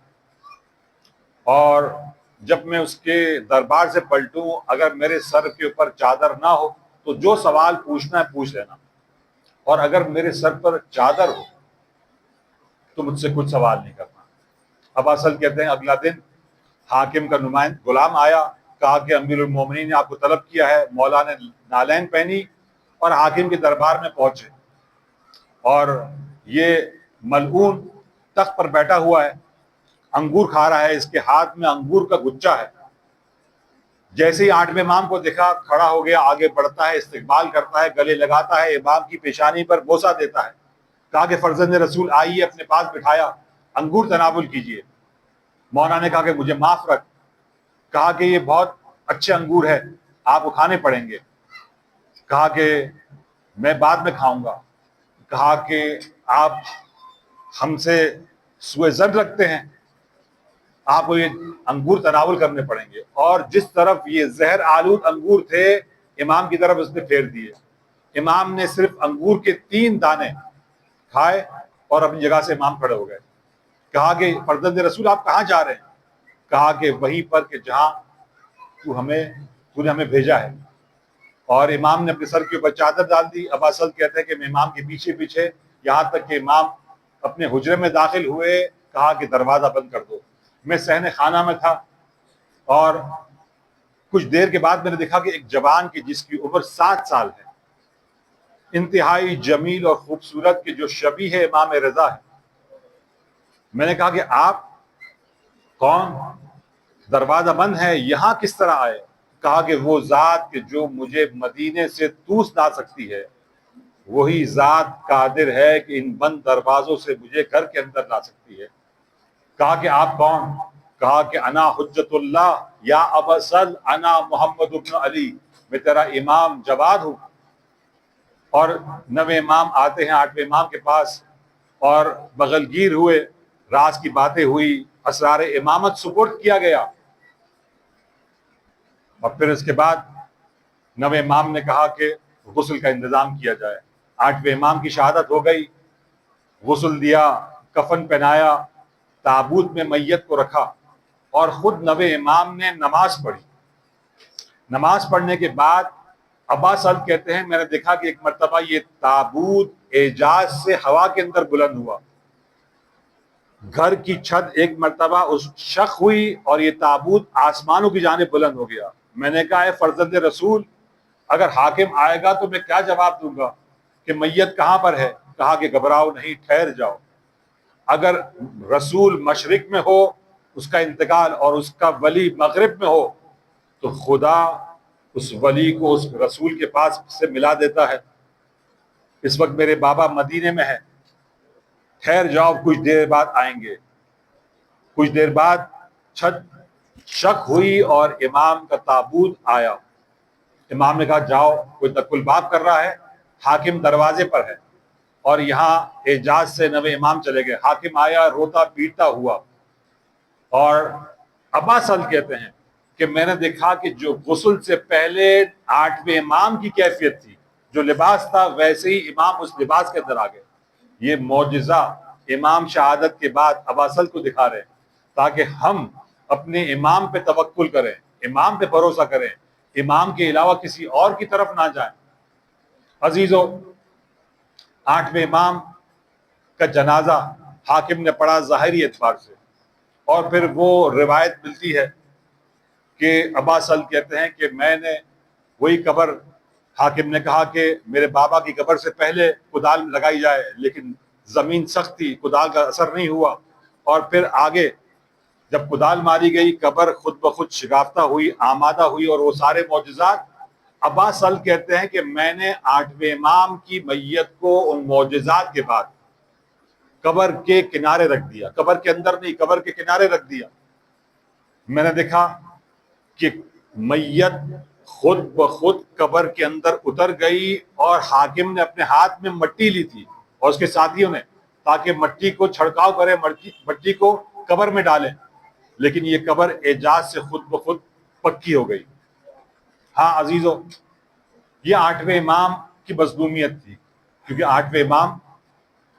اور جب میں اس کے دربار سے پلٹوں اگر میرے سر کے اوپر چادر نہ ہو تو جو سوال پوچھنا ہے پوچھ لینا، اور اگر میرے سر پر چادر ہو تو مجھ سے کچھ سوال نہیں کرنا. اباسل کہتے ہیں اگلا دن حاکم کا نمائند غلام آیا، کہا کہ امیر المومنین نے آپ کو طلب کیا ہے. مولا نے نالین پہنی اور حاکم کے دربار میں پہنچے، اور یہ ملعون تخت پر بیٹھا ہوا ہے، انگور کھا رہا ہے، اس کے ہاتھ میں انگور کا گچھا ہے. جیسے ہی 8ویں امام کو دیکھا کھڑا ہو گیا، آگے بڑھتا ہے، استقبال کرتا ہے، گلے لگاتا ہے، امام کی پیشانی پر بوسہ دیتا ہے. کہا کہ فرزند رسول آئیے، اپنے پاس بٹھایا، انگور تناول کیجئے. مولانا نے کہا کہ مجھے معاف رکھ. کہا کہ یہ بہت اچھے انگور ہے، آپ کو کھانے پڑیں گے. کہا کہ میں بعد میں کھاؤں گا. کہا کہ آپ ہم سے سوء ظن رکھتے ہیں، آپ کو یہ انگور تناول کرنے پڑیں گے. اور جس طرف یہ زہر آلود انگور تھے امام کی طرف اس نے پھیر دیے. امام نے صرف انگور کے 3 دانے کھائے اور اپنی جگہ سے امام کھڑے ہو گئے. کہا کہ فرزند رسول آپ کہاں جا رہے ہیں؟ کہا کہ وہیں پر کہ جہاں تو نے ہمیں بھیجا ہے. اور امام نے اپنے سر کے اوپر چادر ڈال دی. ابا سلط کہتے ہیں کہ میں امام کے پیچھے پیچھے، یہاں تک کہ امام اپنے حجرے میں داخل ہوئے. کہا کہ دروازہ بند کر دو. میں صحن خانہ میں تھا اور کچھ دیر کے بعد میں نے دیکھا کہ ایک جوان کی جس کی عمر 7 سال ہے، انتہائی جمیل اور خوبصورت کے جو شبیہ امام رضا ہے. میں نے کہا کہ آپ کون؟ دروازہ بند ہے، یہاں کس طرح آئے؟ کہا کہ وہ ذات کہ جو مجھے مدینے سے توس لا سکتی ہے، وہی ذات قادر ہے کہ ان بند دروازوں سے مجھے گھر کے اندر لا سکتی ہے. کہا کہ آپ کون؟ کہا کہ انا حجت اللہ یا ابا سل، انا محمد ابن علی، میں تیرا امام جواد ہوں. اور 9ویں امام آتے ہیں 8ویں امام کے پاس اور بغل گیر ہوئے، راز کی باتیں ہوئی، اسرار امامت سپرد کیا گیا. اور پھر اس کے بعد 9ویں امام نے کہا کہ غسل کا انتظام کیا جائے. 8ویں امام کی شہادت ہو گئی، غسل دیا، کفن پہنایا، تابوت میں میت کو رکھا اور خود 9ویں امام نے نماز پڑھی. نماز پڑھنے کے بعد ابا سلط کہتے ہیں میں نے دیکھا کہ ایک مرتبہ یہ تابوت اعجاز سے ہوا کے اندر بلند ہوا. گھر کی چھت ایک مرتبہ اس شق ہوئی اور یہ تابوت آسمانوں کی جانب بلند ہو گیا. میں نے کہا ہے فرزند رسول اگر حاکم آئے گا تو میں کیا جواب دوں گا کہ میت کہاں پر ہے؟ کہا کہ گھبراؤ نہیں، ٹھہر جاؤ. اگر رسول مشرق میں ہو اس کا انتقال اور اس کا ولی مغرب میں ہو تو خدا اس ولی کو اس رسول کے پاس سے ملا دیتا ہے. اس وقت میرے بابا مدینے میں ہے، ٹھہر جاؤ، کچھ دیر بعد آئیں گے. کچھ دیر بعد چھت شق ہوئی اور امام کا تابوت آیا. امام نے کہا جاؤ، کوئی تک الباب کر رہا ہے، حاکم دروازے پر ہے. اور یہاں اعجاز سے 9ویں امام چلے گئے. حاکم آیا روتا پیٹتا ہوا اور ابا سلط کہتے ہیں کہ میں نے دیکھا کہ جو غسل سے پہلے 8ویں امام کی کیفیت تھی، جو لباس تھا ویسے ہی امام اس لباس کے اندر آ گئے. یہ معجزہ امام شہادت کے بعد ابا سلط کو دکھا رہے ہیں تاکہ ہم اپنے امام پہ توکل کریں، امام پہ بھروسہ کریں، امام کے علاوہ کسی اور کی طرف نہ جائیں. عزیزو، 8ویں امام کا جنازہ حاکم نے پڑھا ظاہری اعتبار سے، اور پھر وہ روایت ملتی ہے کہ ابا سلط کہتے ہیں کہ میں نے وہی قبر، حاکم نے کہا کہ میرے بابا کی قبر سے پہلے کدال لگائی جائے، لیکن زمین سخت تھی، کدال کا اثر نہیں ہوا. اور پھر آگے جب کدال ماری گئی قبر خود بخود شگافتہ ہوئی، آمادہ ہوئی، اور وہ سارے معجزات. ابا سلط کہتے ہیں کہ میں نے 8ویں امام کی میت کو ان معجزات کے بعد قبر کے کنارے رکھ دیا، قبر کے اندر نہیں، قبر کے کنارے رکھ دیا. میں نے دیکھا کہ میت خود بخود قبر کے اندر اتر گئی اور حاکم نے اپنے ہاتھ میں مٹی لی تھی اور اس کے ساتھیوں نے، تاکہ مٹی کو چھڑکاؤ کرے، مٹی کو قبر میں ڈالیں، لیکن یہ قبر اعجاز سے خود بخود پکی ہو گئی. ہاں عزیزو، یہ 8ویں امام کی مظلومیت تھی، کیونکہ 8ویں امام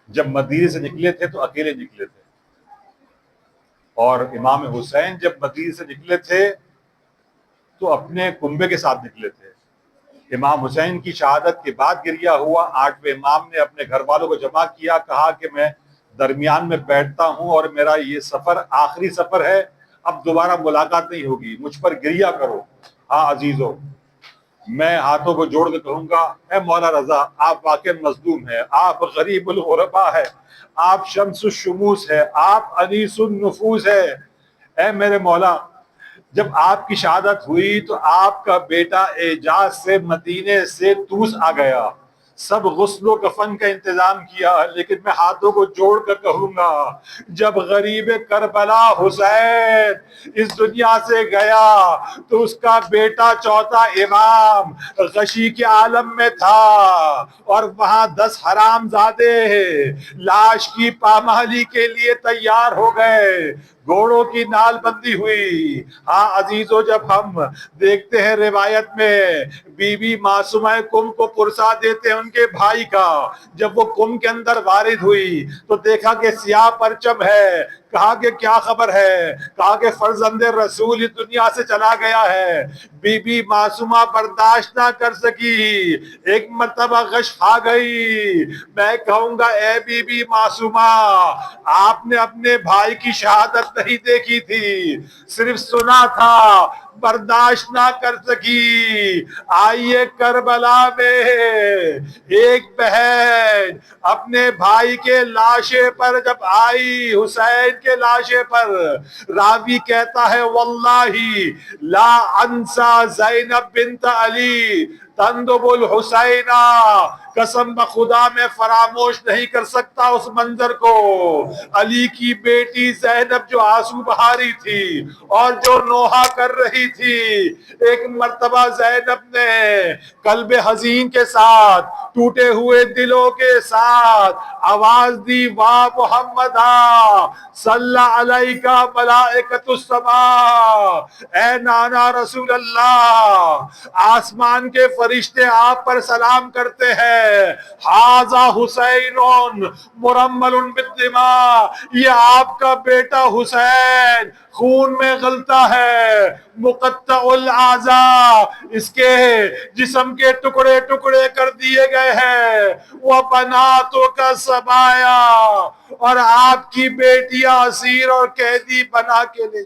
جب مدینے سے نکلے تھے تو اکیلے نکلے تھے، اور امام حسین جب مدینے سے نکلے تھے تو اپنے کنبے کے ساتھ نکلے تھے. امام حسین کی شہادت کے بعد گریہ ہوا. 8ویں امام نے اپنے گھر والوں کو جمع کیا، کہا کہ میں درمیان میں بیٹھتا ہوں اور میرا یہ سفر آخری سفر ہے، اب دوبارہ ملاقات نہیں ہوگی، مجھ پر گریہ کرو. ہاں عزیزو، میں ہاتھوں کو جوڑ کے کہوں گا اے مولا رضا، آپ واقع مظلوم ہے، آپ غریب الغربا ہے، آپ شمس الشموس ہے، آپ انیس النفوس ہے. اے میرے مولا، جب آپ کی شہادت ہوئی تو آپ کا بیٹا اعجاز سے مدینے سے طوس آ گیا، سب غسل و کفن کا انتظام کیا، لیکن میں ہاتھوں کو جوڑ کر کہوں گا جب غریب کربلا حسین اس دنیا سے گیا تو اس کا بیٹا چوتھا امام غشی کے عالم میں تھا، اور وہاں 10 حرام زادے لاش کی پامالی کے لیے تیار ہو گئے، گھوڑوں کی نال بندی ہوئی۔ ہاں عزیزو، جب ہم دیکھتے ہیں روایت میں بی بی معصومہ کم کو پرسا دیتے ہیں ان کے بھائی کا، جب وہ کم کے اندر وارد ہوئی تو دیکھا کہ سیاہ پرچم ہے، کہا کہ کیا خبر ہے، کہا کہ فرزند رسول اس دنیا سے چلا گیا ہے۔ بی بی معصومہ برداشت نہ کر سکی، ایک مرتبہ غش کھا گئی۔ میں کہوں گا اے بی بی معصومہ، آپ نے اپنے بھائی کی شہادت نہیں دیکھی تھی، صرف سنا تھا، برداشت نہ کر سکی۔ آئیے کربلا میں ایک بہن اپنے بھائی کے لاشے پر جب آئی، حسین کے لاشے پر، راوی کہتا ہے واللہ لا انسا زینب بنت علی تندب الحسین، قسم بخدا میں فراموش نہیں کر سکتا اس منظر کو، علی کی بیٹی زینب جو آنسو بہا رہی تھی اور جو نوحہ کر رہی تھی۔ ایک مرتبہ زینب نے قلب حزین کے ساتھ، ٹوٹے ہوئے دلوں کے ساتھ آواز دی، واہ محمدہ صلی علیکہ ملائکۃ السماء، اے نانا رسول اللہ، آسمان کے فرشتے آپ پر سلام کرتے ہیں، ھذا حسین مرمل بالدماء، یہ آپ کا بیٹا حسین خون میں غلتا ہے، مقطع الاعضاء، اس کے جسم کے ٹکڑے ٹکڑے کر دیے گئے ہیں، وہ بناتوں کا سبایا، اور آپ کی بیٹیاں اسیر اور قیدی بنا کے لے۔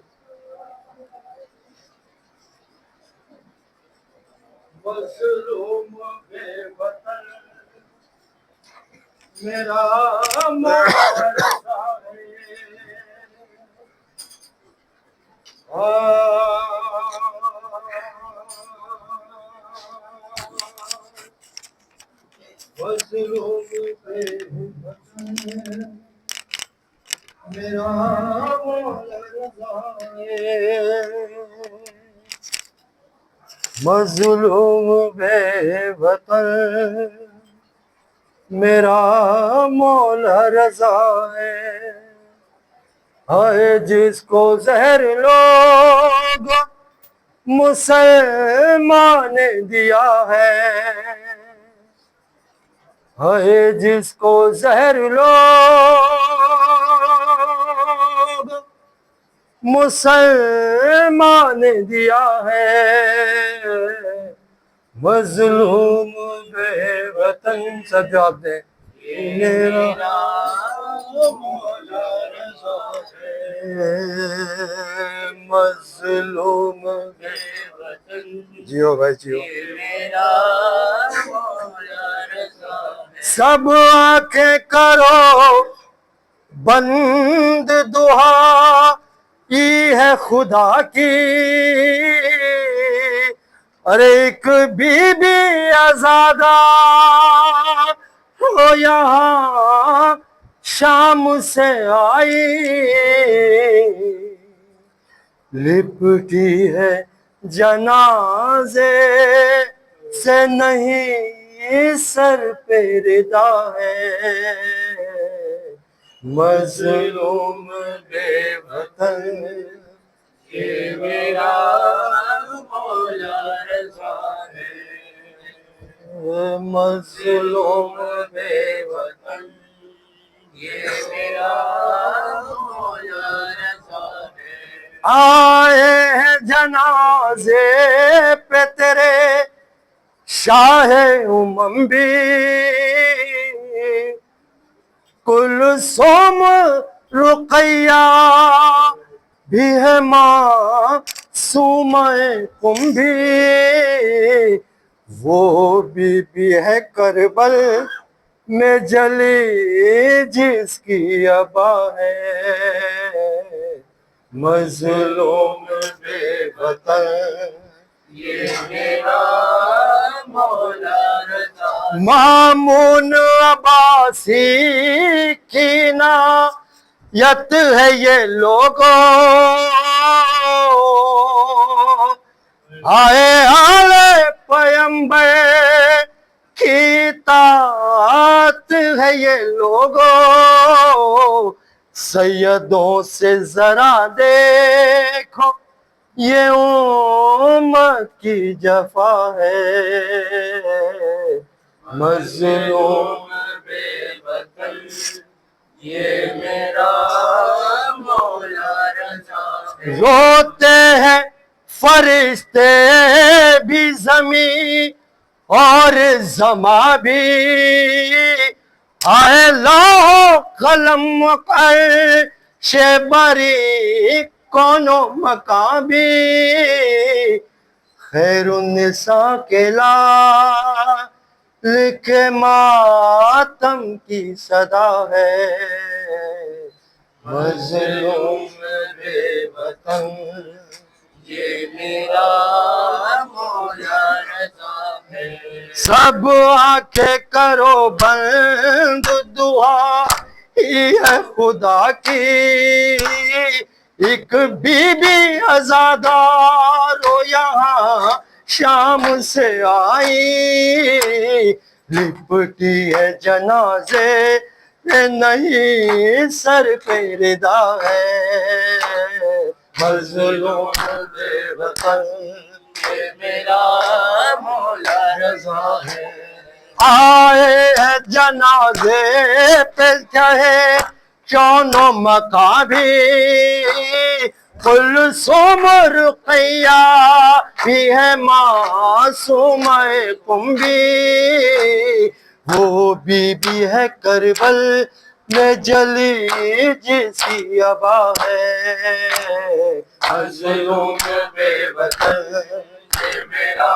مظلوم بے وطن میرا مارزا ہے، مظلوم بے وطن میرا مارزا ہے، مظلوم بے وطن میرا مولا رضا ہے، ہائے جس کو زہر لوگ مسلمان نے دیا ہے، ہائے جس کو زہر لوگ مسلمان نے دیا ہے، مظلوم بے وطن سب جواب دیں، میرا مولا رضا ہے، مظلوم بے وطن جیو بھائی جیو، میرا مولا رضا ہے، سب آنکھیں کرو بند، دعا یہ ہے خدا کی، ارے ایک بی بی آزادہ ہو یہاں شام سے آئی، لپٹی ہے جنازے سے نہیں سر پہ ردا ہے، مظلوم بے وطن یہ میرا مولا رضا ہے، مظلوم بے وطن یہ میرا مولا رضا ہے، آئے ہیں جنازے پہ تیرے شاہ امم بھی، کلثوم رقیہ بھی ہے معصومہ قم بھی، وہ بی ہے کربل میں جلی جس کی ابا ہے، مظلوم بے وطن مامون عباسی کی نایت ہے یہ لوگوں آئے آلے پیمبر کی طاعت ہے یہ لوگوں سیدوں سے ذرا دیکھو یہ امت کی جفا ہے مظلوم بے وطن یہ میرا مولا رضا ہے روتے ہیں فرشتے بھی زمین اور زماں بھی آئے لوح قلم عرش بری کونو مکان بھی خیر النساء کے لکھ ماتم کی صدا ہے مظلوم بے وطن یہ میرا مولا رضا ہے سب آنکھیں کرو بند دعا ہی ہے خدا کی ایک بی بی عزادار ہو یہاں شام سے آئی لپٹی ہے جنازے نہیں سر پہ ردا ہے مظلوم بے وطن یہ میرا مولا رضا ہے آئے ہے جنازے پہ چاہے چونوں مکان بھی کلثوم رقیہ بھی ہے معصوم قم بھی وہ بی بی ہے کربل میں جلی جس کی ابا ہے مظلوم بے وطن یہ میرا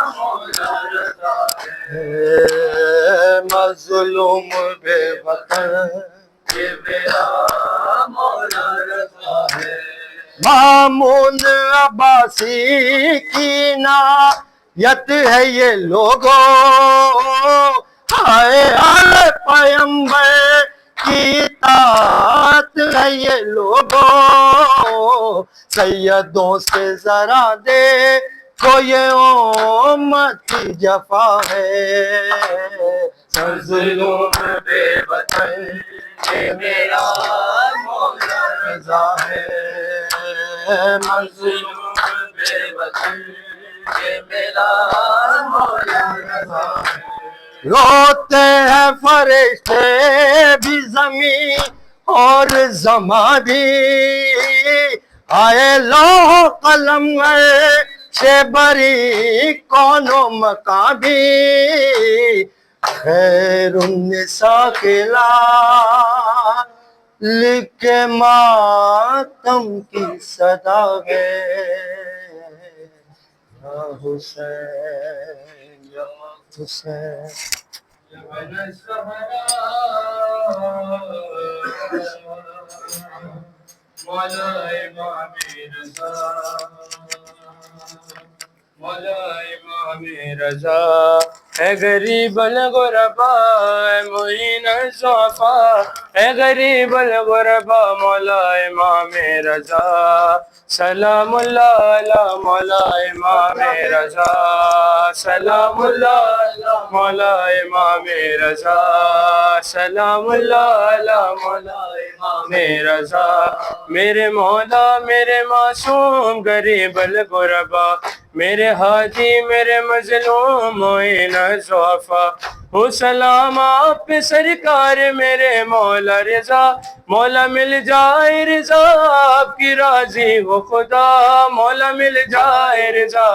مولا رضا ہے مظلوم بے وطن یہ میرا مولا رضا ہے مامون عباسی کی نایت ہے یہ لوگوں آئے آلے پیمبر کی طاعت ہے یہ لوگوں سیدوں سے ذرا دے کو یہ امت کی جفا ہے مظلوم بے وطن یہ میرا مولا رضا ہے مظلوم بے وطن یہ میرا مولا رضا ہے روتے ہیں فرشتے بھی زمین اور زماں بھی آئے لوح قلم عرش بری کونو مکان بھی خیر النساء کے لکھ ماتم کی صدا ہے یا حسین یا حسین جبل الصحراء مولا امام رضا مولا امام رضا اے غریب الغرباء اے معین الضعفاء اے غریب الغرباء مولا امام رضا سلام اللہ علی مولا امام رضا سلام اللہ علی مولا امام رضا سلام اللہ علی مولا امام رضا میرے مولا میرے معصوم غریب الغرباء میرے حاجی میرے مظلوم معین الضعفاء ہو سلام آپ پہ سرکار میرے مولا رضا مولا مل جائے رضا آپ کی راضی ہو خدا مولا مل جائے رضا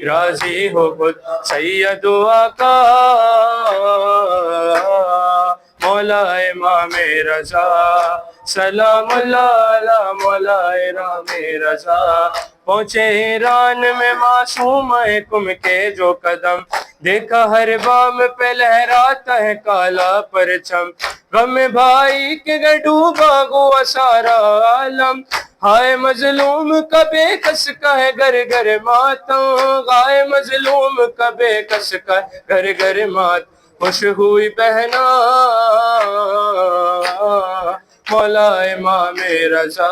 راضی ہو خدا سید و آقا مولا امام رضا سلام اللہ علی مولا امام رضا پہنچے ایران میں معصوم قم کے جو قدم دیکھا ہر بام پہ لہراتا ہے کالا پرچم غم بھائی کے گر ڈوبا گوا سارا عالم، ہائے مظلوم کا بے کس کا ہے گھر گھر ماتم، ہائے مظلوم کا بے کس کا ہے گھر گھر ماتم، خوش ہوئی بہنا مولا امام رضا،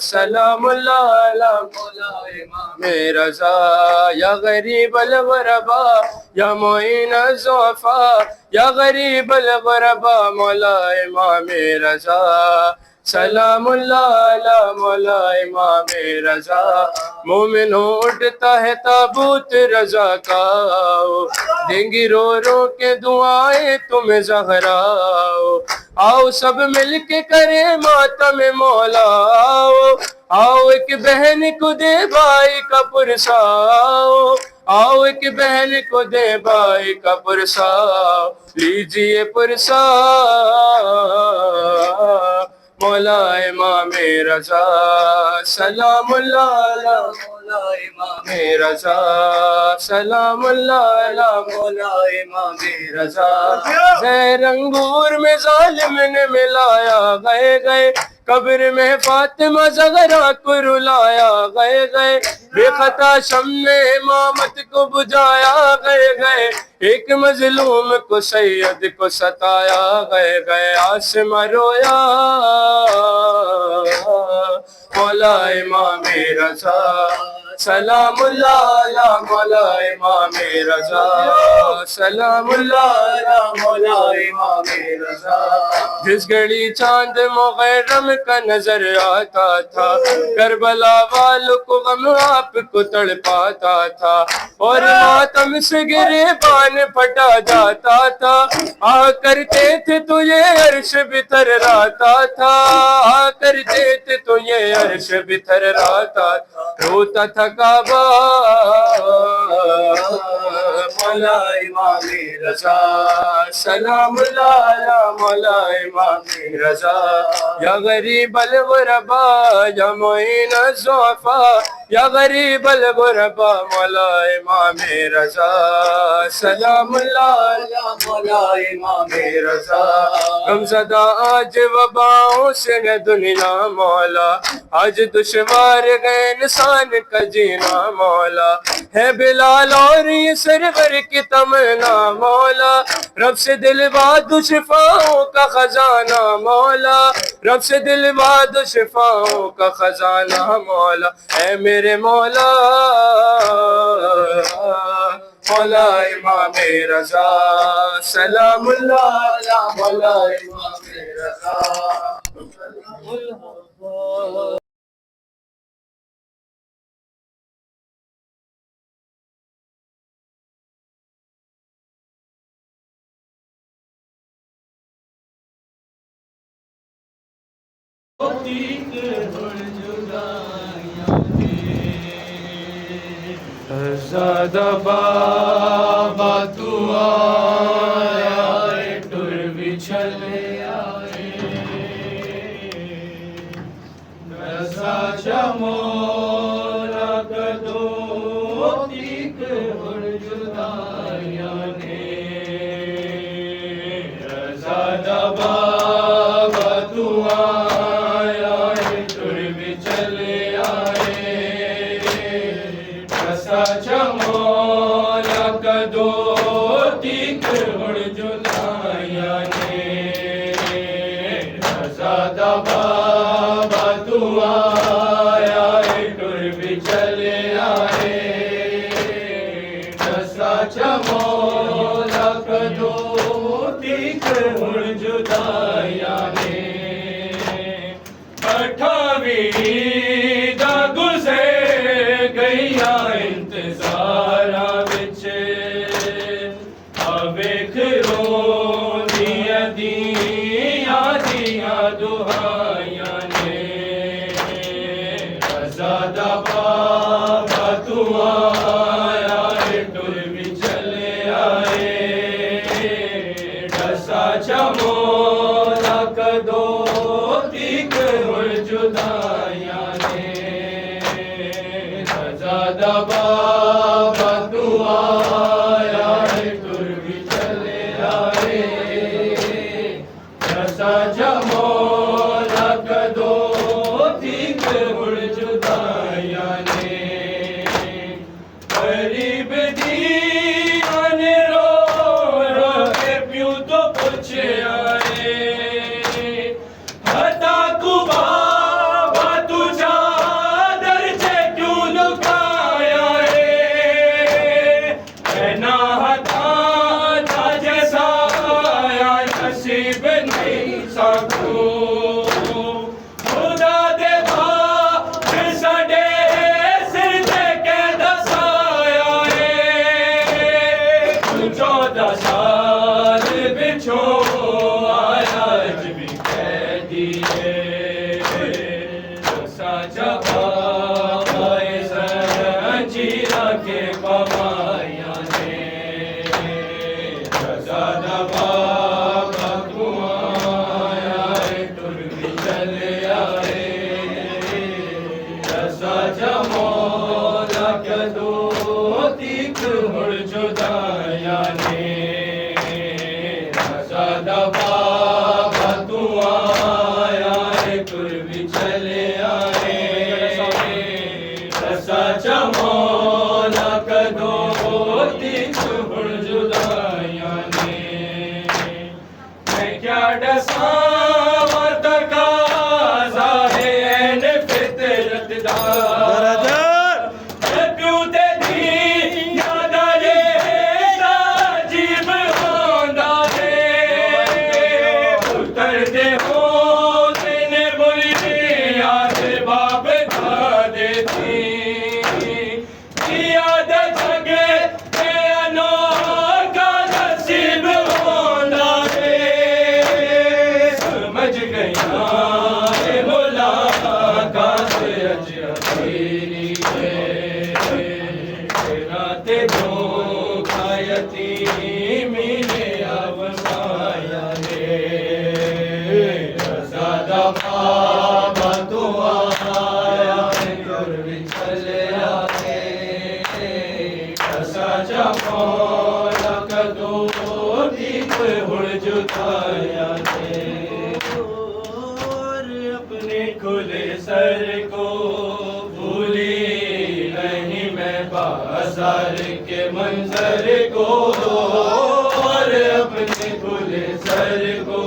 سلام اللہ علی مولا امام رضا، یا غریب الغربا یا معین الضعفاء، یا غریب الغربا مولا امام رضا، سلام اللہ علی مولا امام رضا، مومن اٹھتا ہے تابوت رضا کا، دیں گی رو رو کے دعائیں تمہیں زہرا، آؤ سب مل کے کرے ماتم مولا، آؤ ایک بہن کو دے بھائی کا پرسا، آؤ ایک بہن کو دے بھائی کا پرسا، لیجئے پرسا مولا امام رضا، سلام اللہ علی مولا امام رضا، سلام اللہ علی مولا امام رضا، زہر انگور میں ظالم نے ملایا، گئے گئے قبر میں فاطمہ زہرا کو رلایا، گئے گئے بے خطا شمع امامت کو بجھایا، گئے گئے ایک مظلوم کو سید کو ستایا، گئے گئے آسماں رویا مولا امام رضا، سلام اللہ علی مولا امام رضا، سلام اللہ علی مولا امام رضا، جس گھڑی چاند محرم کا نظر آتا تھا، کربلا والوں کو غم آپ کو تڑ پاتا تھا، اور ماتم سے گرے بان پھٹا جاتا تھا، آ کرتے تھے تو یہ عرش بتھر راتا تھا، آ کرتے تھے تو یہ عرش بتھر راتا تھا، روتا تھا کعبہ مولا امام رضا، سلام اللہ علی مولا امام رضا، یا غریب الغربا یا معین الضعفاء، یا غریب الغربا مولا امام رضا، سلام اللہ علی مولا امام رضا، غمزدہ آج وباؤں سے ہے دنیا مولا، آج دشوار ہے انسان کا جینا مولا، ہے بلال اور یہ سرور کی تمنا مولا، رب سے دلوا دو شفاؤں کا خزانہ مولا، رب سے دلوا دو شفاؤں کا خزانہ مولا، اے میرے مولا مولا امام رضا، سلام اللہ علی مولا امام رضا، سلام اللہ زادہ بابا تو آئے ٹر بچھلے آئے، رضا چمولا کدو تیک ہر جدائیاں نے، رضا بابا تو آئے ٹر بچھلے آئے، رضا چمولا کدو تیک ہر جدائیاں نے، رضا بابا تو آئے ٹر بچھلے آئے، رضا چمولا کدو تیک ہر جدائیاں نے، اٹھاویں دا گزر گئیا انتظاراں وچ، ویکھ روندیاں دیاں دعائیاں نے، رضا دا بابا تو آئے ٹر بچھلے آئے، رضا چمولا کدو تیک ہر جدائیاں نے، رضا دا بابا تو آئے ٹر بچھلے آئے، 14 سال بچھو آیا اج بھی قیدی سچا پائے زنجیرہ کے پمایاں نے زیادہ بابا تو آیا تر بھی چلے آئے سچا مولا کیا دو تیک ہڑ جدایا نے زیادہ بابا تو آیا تر بھی چلے آئے سچا مولا کا دو تیک ہڑ جدایا نے میں کیا ڈساں تقاضا ہے این فطرت دا پیو تے دی یاد آئے عجیب ہوندا ہے پتر دے ہوندے نے بولی یاد باپ دادے تھی یاد جگے تے انوکھا نصیب ہوندا ہے سمجھ گئیاں اے ملاقات اج اخیری ہے تیرا تے دھوکا یتیمی نے افسایا نے زیادہ بابا تو آیا تر بھی چلے آئے سچا مولا کا دو تیک ہڑ جدایا نے اور اپنے کھلے سر کو بھولی نہیں میں بازار کے منظر کو اور اپنے کھلے سر کو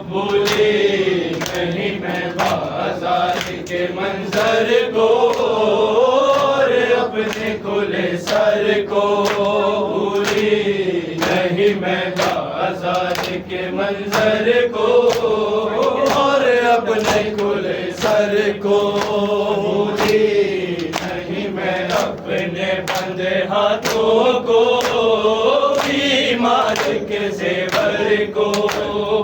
بھولی نہیں میں بازار کے منظر کو اور اپنے کھلے سر کو بھولی نہیں میں بازار کے منظر کو اور اپنے کھلے سر کو بھولی نہیں میں اپنے بندے ہاتھوں کو بیمار کے زیور کو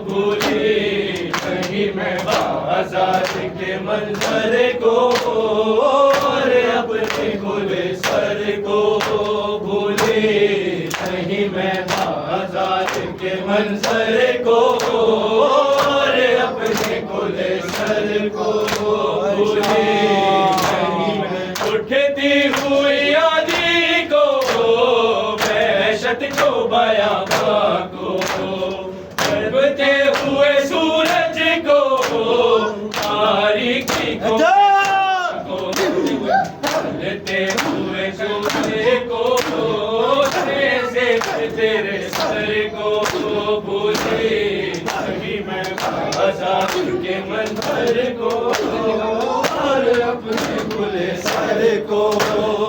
بھولی نہیں میں بازار کے منظر کو اور اپنے کھلے سر کو بھولی نہیں میں بازار کے منظر کو اور اپنے کھلے سر کو بھولی نہیں میں اٹھتی ہوئی آدھی کو وحشت کو بیاباں کو ڈوبتے ہوئے سورج کو تاریکی کو چلتے ہوئے سورج کو سے تیرے سر کو بھولی نہیں میں بازار کے منظر کو اور اپنے کھلے سر کو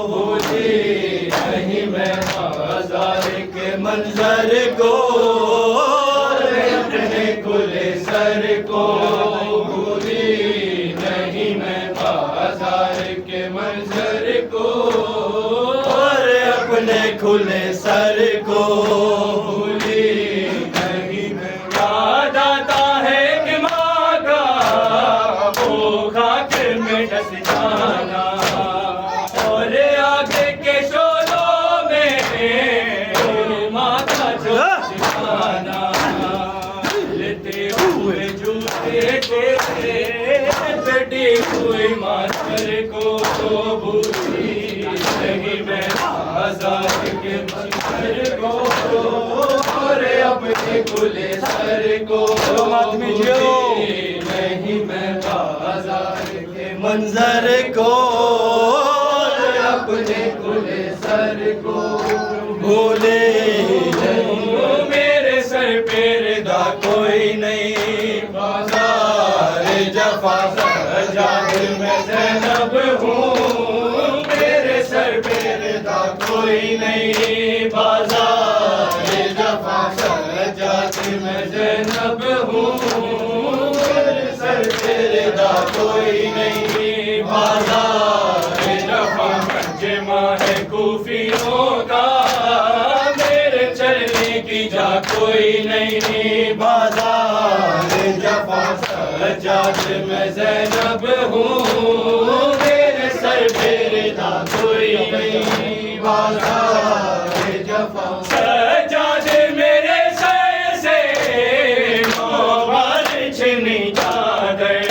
بھولی نہیں میں بازار کے منظر کو اور اپنے کھلے سر کو بھولی نہیں میں بازار کے منظر کو اور اپنے کھلے سر کو بھولی نہیں میں یاد آتا ہے کہ ماں کا وہ خاک میں ڈس جانا اور آگے کے شولوں میں ماں کا جو جانا لیتے ہوئے جوتے تیرے بیٹی ہوئی ماتر کو بھولی نہیں میں بازار کے منظر کو اور اپنے کھلے سر کو بھولی نہیں میں بازار کے منظر کو اور اپنے کھلے سر کو بھولے میرے سر پہ ردا کوئی نہیں بازار جفا سجاد میں زینب ہوں میرے سر پہ ردا کوئی نہیں بازار جفا سجاد میں زینب ہوں میرے سر پہ ردا کوئی نہیں بازار جفا جمع ہے کوفیوں کا میرے چلنے کی جا کوئی نہیں، بازار جفا سجاد میں زینب ہوں، میرے سر پہ رضا کوئی نہیں، بازار جفا سجاد میرے سر سے موبار چھنی چادر،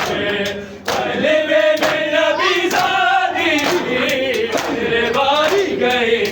قلب میں نبی زادی میرے باری گئی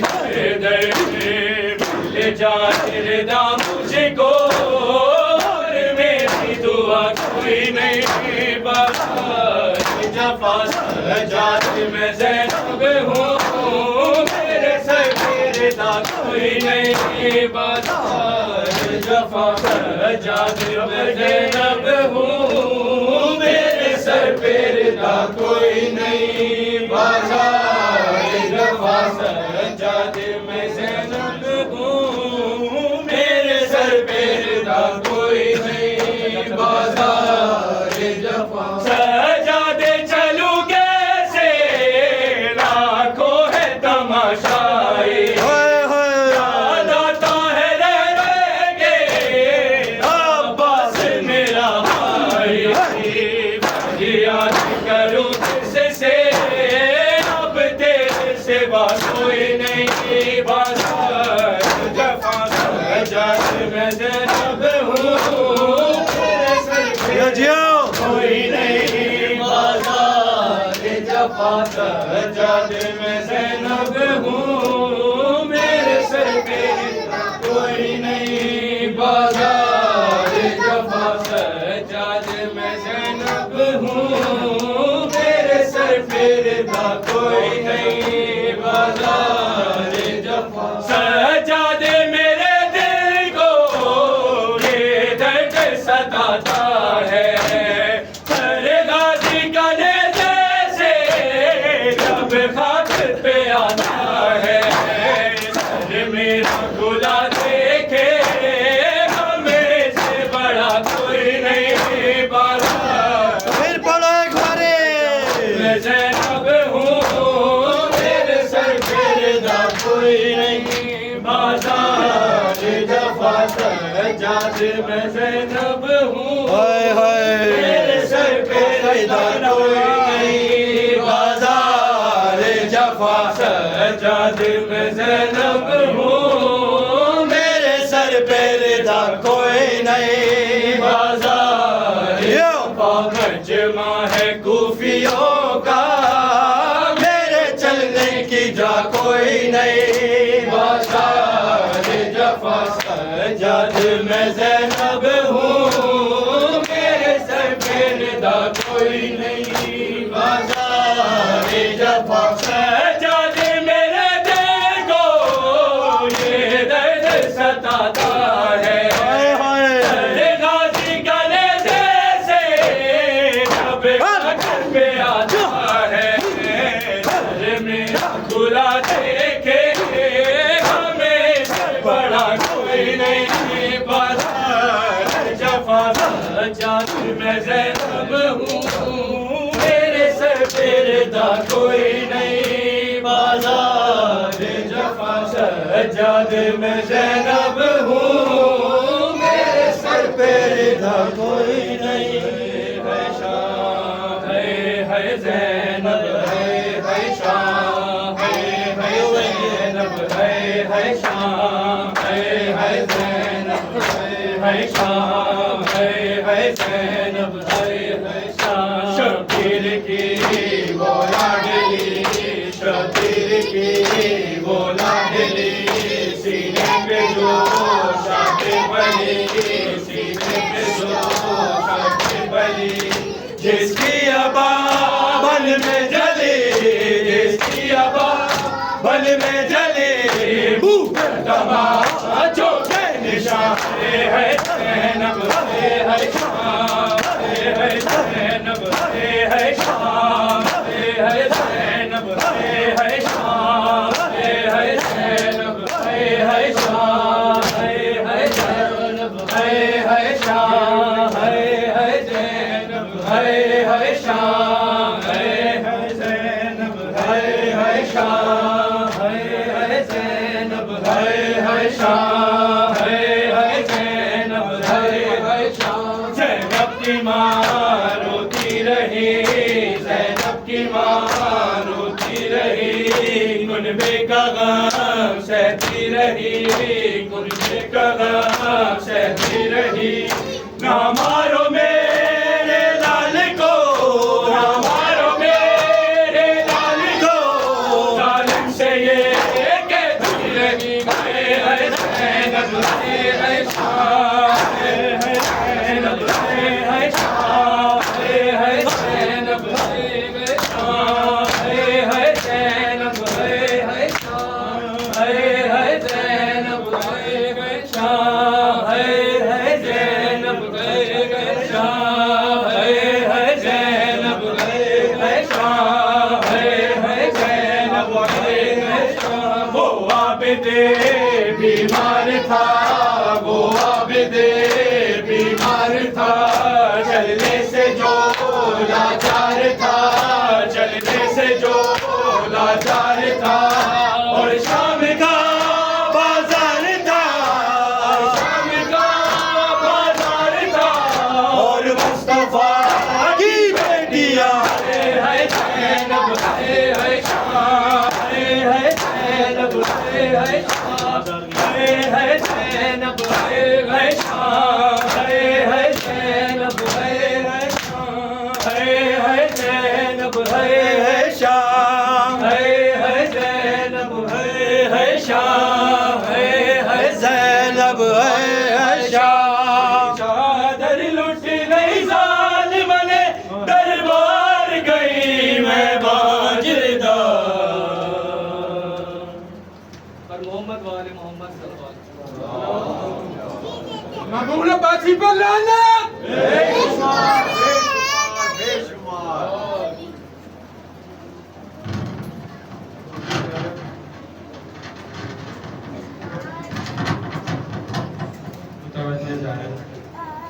در مل جائے رضا مجھ کو، اور میری دعا کوئی نہیں، بازار جفا سجاد میں زینب ہوں، میرے سر پہ رضا کوئی نہیں، بازار جفا سجاد میں زینب ہوں، میرے سر پہ رضا کوئی نہیں، بازار جفا سجاد میں زینب ہوں، میرے سر پہ رضا کوئی نہیں، بازار جفا سجاد چلو کیسے لاکھوں ہے تماشائی، یاد آتا ہے رہ رہ کے عباس میرا بھائی، یاد کروں کس سے اب تیرے سوا کوئی نہیں، بازار جفا سجاد میں زینب ہوں، میرے سر پہ کوئی نہیں، بازار جفا سجاد میں زینب ہوں، میرے سر پہ کوئی نہیں، بازار جفا سجاد میں زینب ہوں، میرے سر پہ رضا کوئی نہیں، بازار جفا سجاد میرے دل کو یہ درد ستاتا ہے، ہر غازی کا نیزے سے جب خاک پہ آتا ہے، سر میرا کھلا دیکھے ہمیں سے بڑا کوئی نہیں، بازار پھر پڑھو ایک بارے میں زینب ہوں، میرے سر پہ رضا کوئی نہیں، بازار جفا سجاد میں زینب ہوں، ہائے ہائے میرے سر پہ رضا کوئی نہیں، بازار جفا سجاد میں زینب ہوں، میرے سر پہ رضا کوئی نہیں، بازار جفا مجمع ہے کوفیوں کا، میرے چلنے کی جا کوئی نہیں، بازار جفا سجاد میں زینب ہوں، میرے سر پہ رضا کوئی نہیں، بازار جفا سجاد میرے دل کو یہ درد ستاتا ہے، ہائے ہائے ہر غازی کا نیزے سے جب خاک پہ آتا ہے، سر میرا کھلا دیکھے ہمیں سے بڑا کوئی نہیں، بازار جفا سجاد میں زینب ہوں، میرے سر پہ رضا کوئی نہیں، بازار جفا سجاد میں زینب ہوں، میرے سر پہ رضا کوئی نہیں، ہے شاہ ہے زینب ہے شاہ ہے زینب ہے شاہ ہے زینب ہے شاہ ہے زینب ہے شاہ، شبیر کی وہ لاڈلی، شبیر کی وہ لاڈلی، سینے پہ جو شاہ بلی، سینے پہ جو شاہ بلی، جس کی ابا بل میں جلی، جس کی ابا بل میں جلی، تماچوں کے نشان ہے زینب ہے شام، ہے زینب ہے شام، ہے زینب ہے شام، ہے زینب ہے شام، ہے زینب ہے شام، ہے زینب ہے شام، ہے زینب ہے شام، ہے زینب ہے شام، ہے رہی کلبے کا غم سہتی رہی نہ مارو میرے لال کو نہ مارو میرے لال کو ظالم سے یہ کہتی رہی ہے زینب ہے شاہ ہے زینب ہے شاہ ہے زینب ہے شاہ ہے زینب ہے شاہ ہے زینب ہے شاہ ہے زینب ہے شاہ ہے زینب ہے شاہ ہے زینب ہے شاہ وہ عابد بیمار تھا وہ عابد بیمار تھا چلنے سے جو لاچار تھا چلنے سے جو لاچار تھا اور شام کا بازار تھا شام کا بازار تھا اور مصطفیٰ کی بیٹیاں ہے زینب ہے شاہ ہے زینب ہے شاہ ہے زینب ہے شاہ ہے زینب ہے شاہ ہے زینب ہے شاہ ہے زینب ہے شاہ ہے زینب ہے شاہ چادر لٹ گئی ظالم نے دربار گئی میں باجدار اور محمد والے محمد صلی اللہ علیہ وسلم محمود عباسی پر لعنت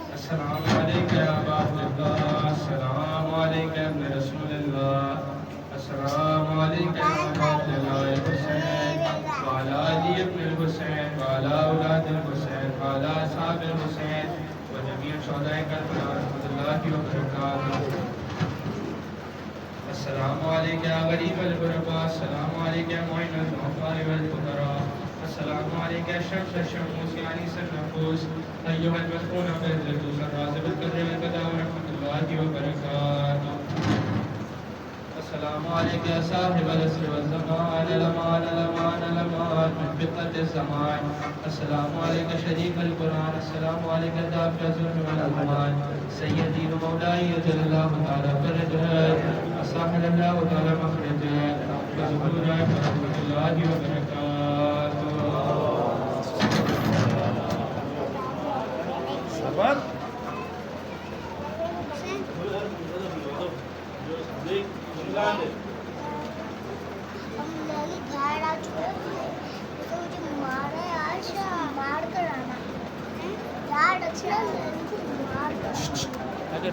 السلام علیکم یا ابا عبداللہ السلام علیکم ابن رسول اللہ السلام علیکم یا عبداللہ حسین وعلا علی ابن الحسین وعلا اولاد الحسین وعلا اصحاب الحسین وجميع شهداء كربلاء رحمة الله وبركاته السلام عليك يا غريب الغرباء السلام عليك يا معين الضعفاء والفقراء السلام عليك يا شمس الشموس يا انيس النفوس ايها المدفون بالجلوس الرازب القدر والقضاء ورحمة الله وبركاته السلام عليك يا صاحب العصر والزمان الامان الامان الامان من فتنة الزمان السلام عليك شريك القرآن السلام عليك دافع الظلم والأمان سيدي ومولاي جل الله تعالى فرجه وسهل الله تعالى مخرجه وزهوره ورحمة الله وبركاته صبر اگر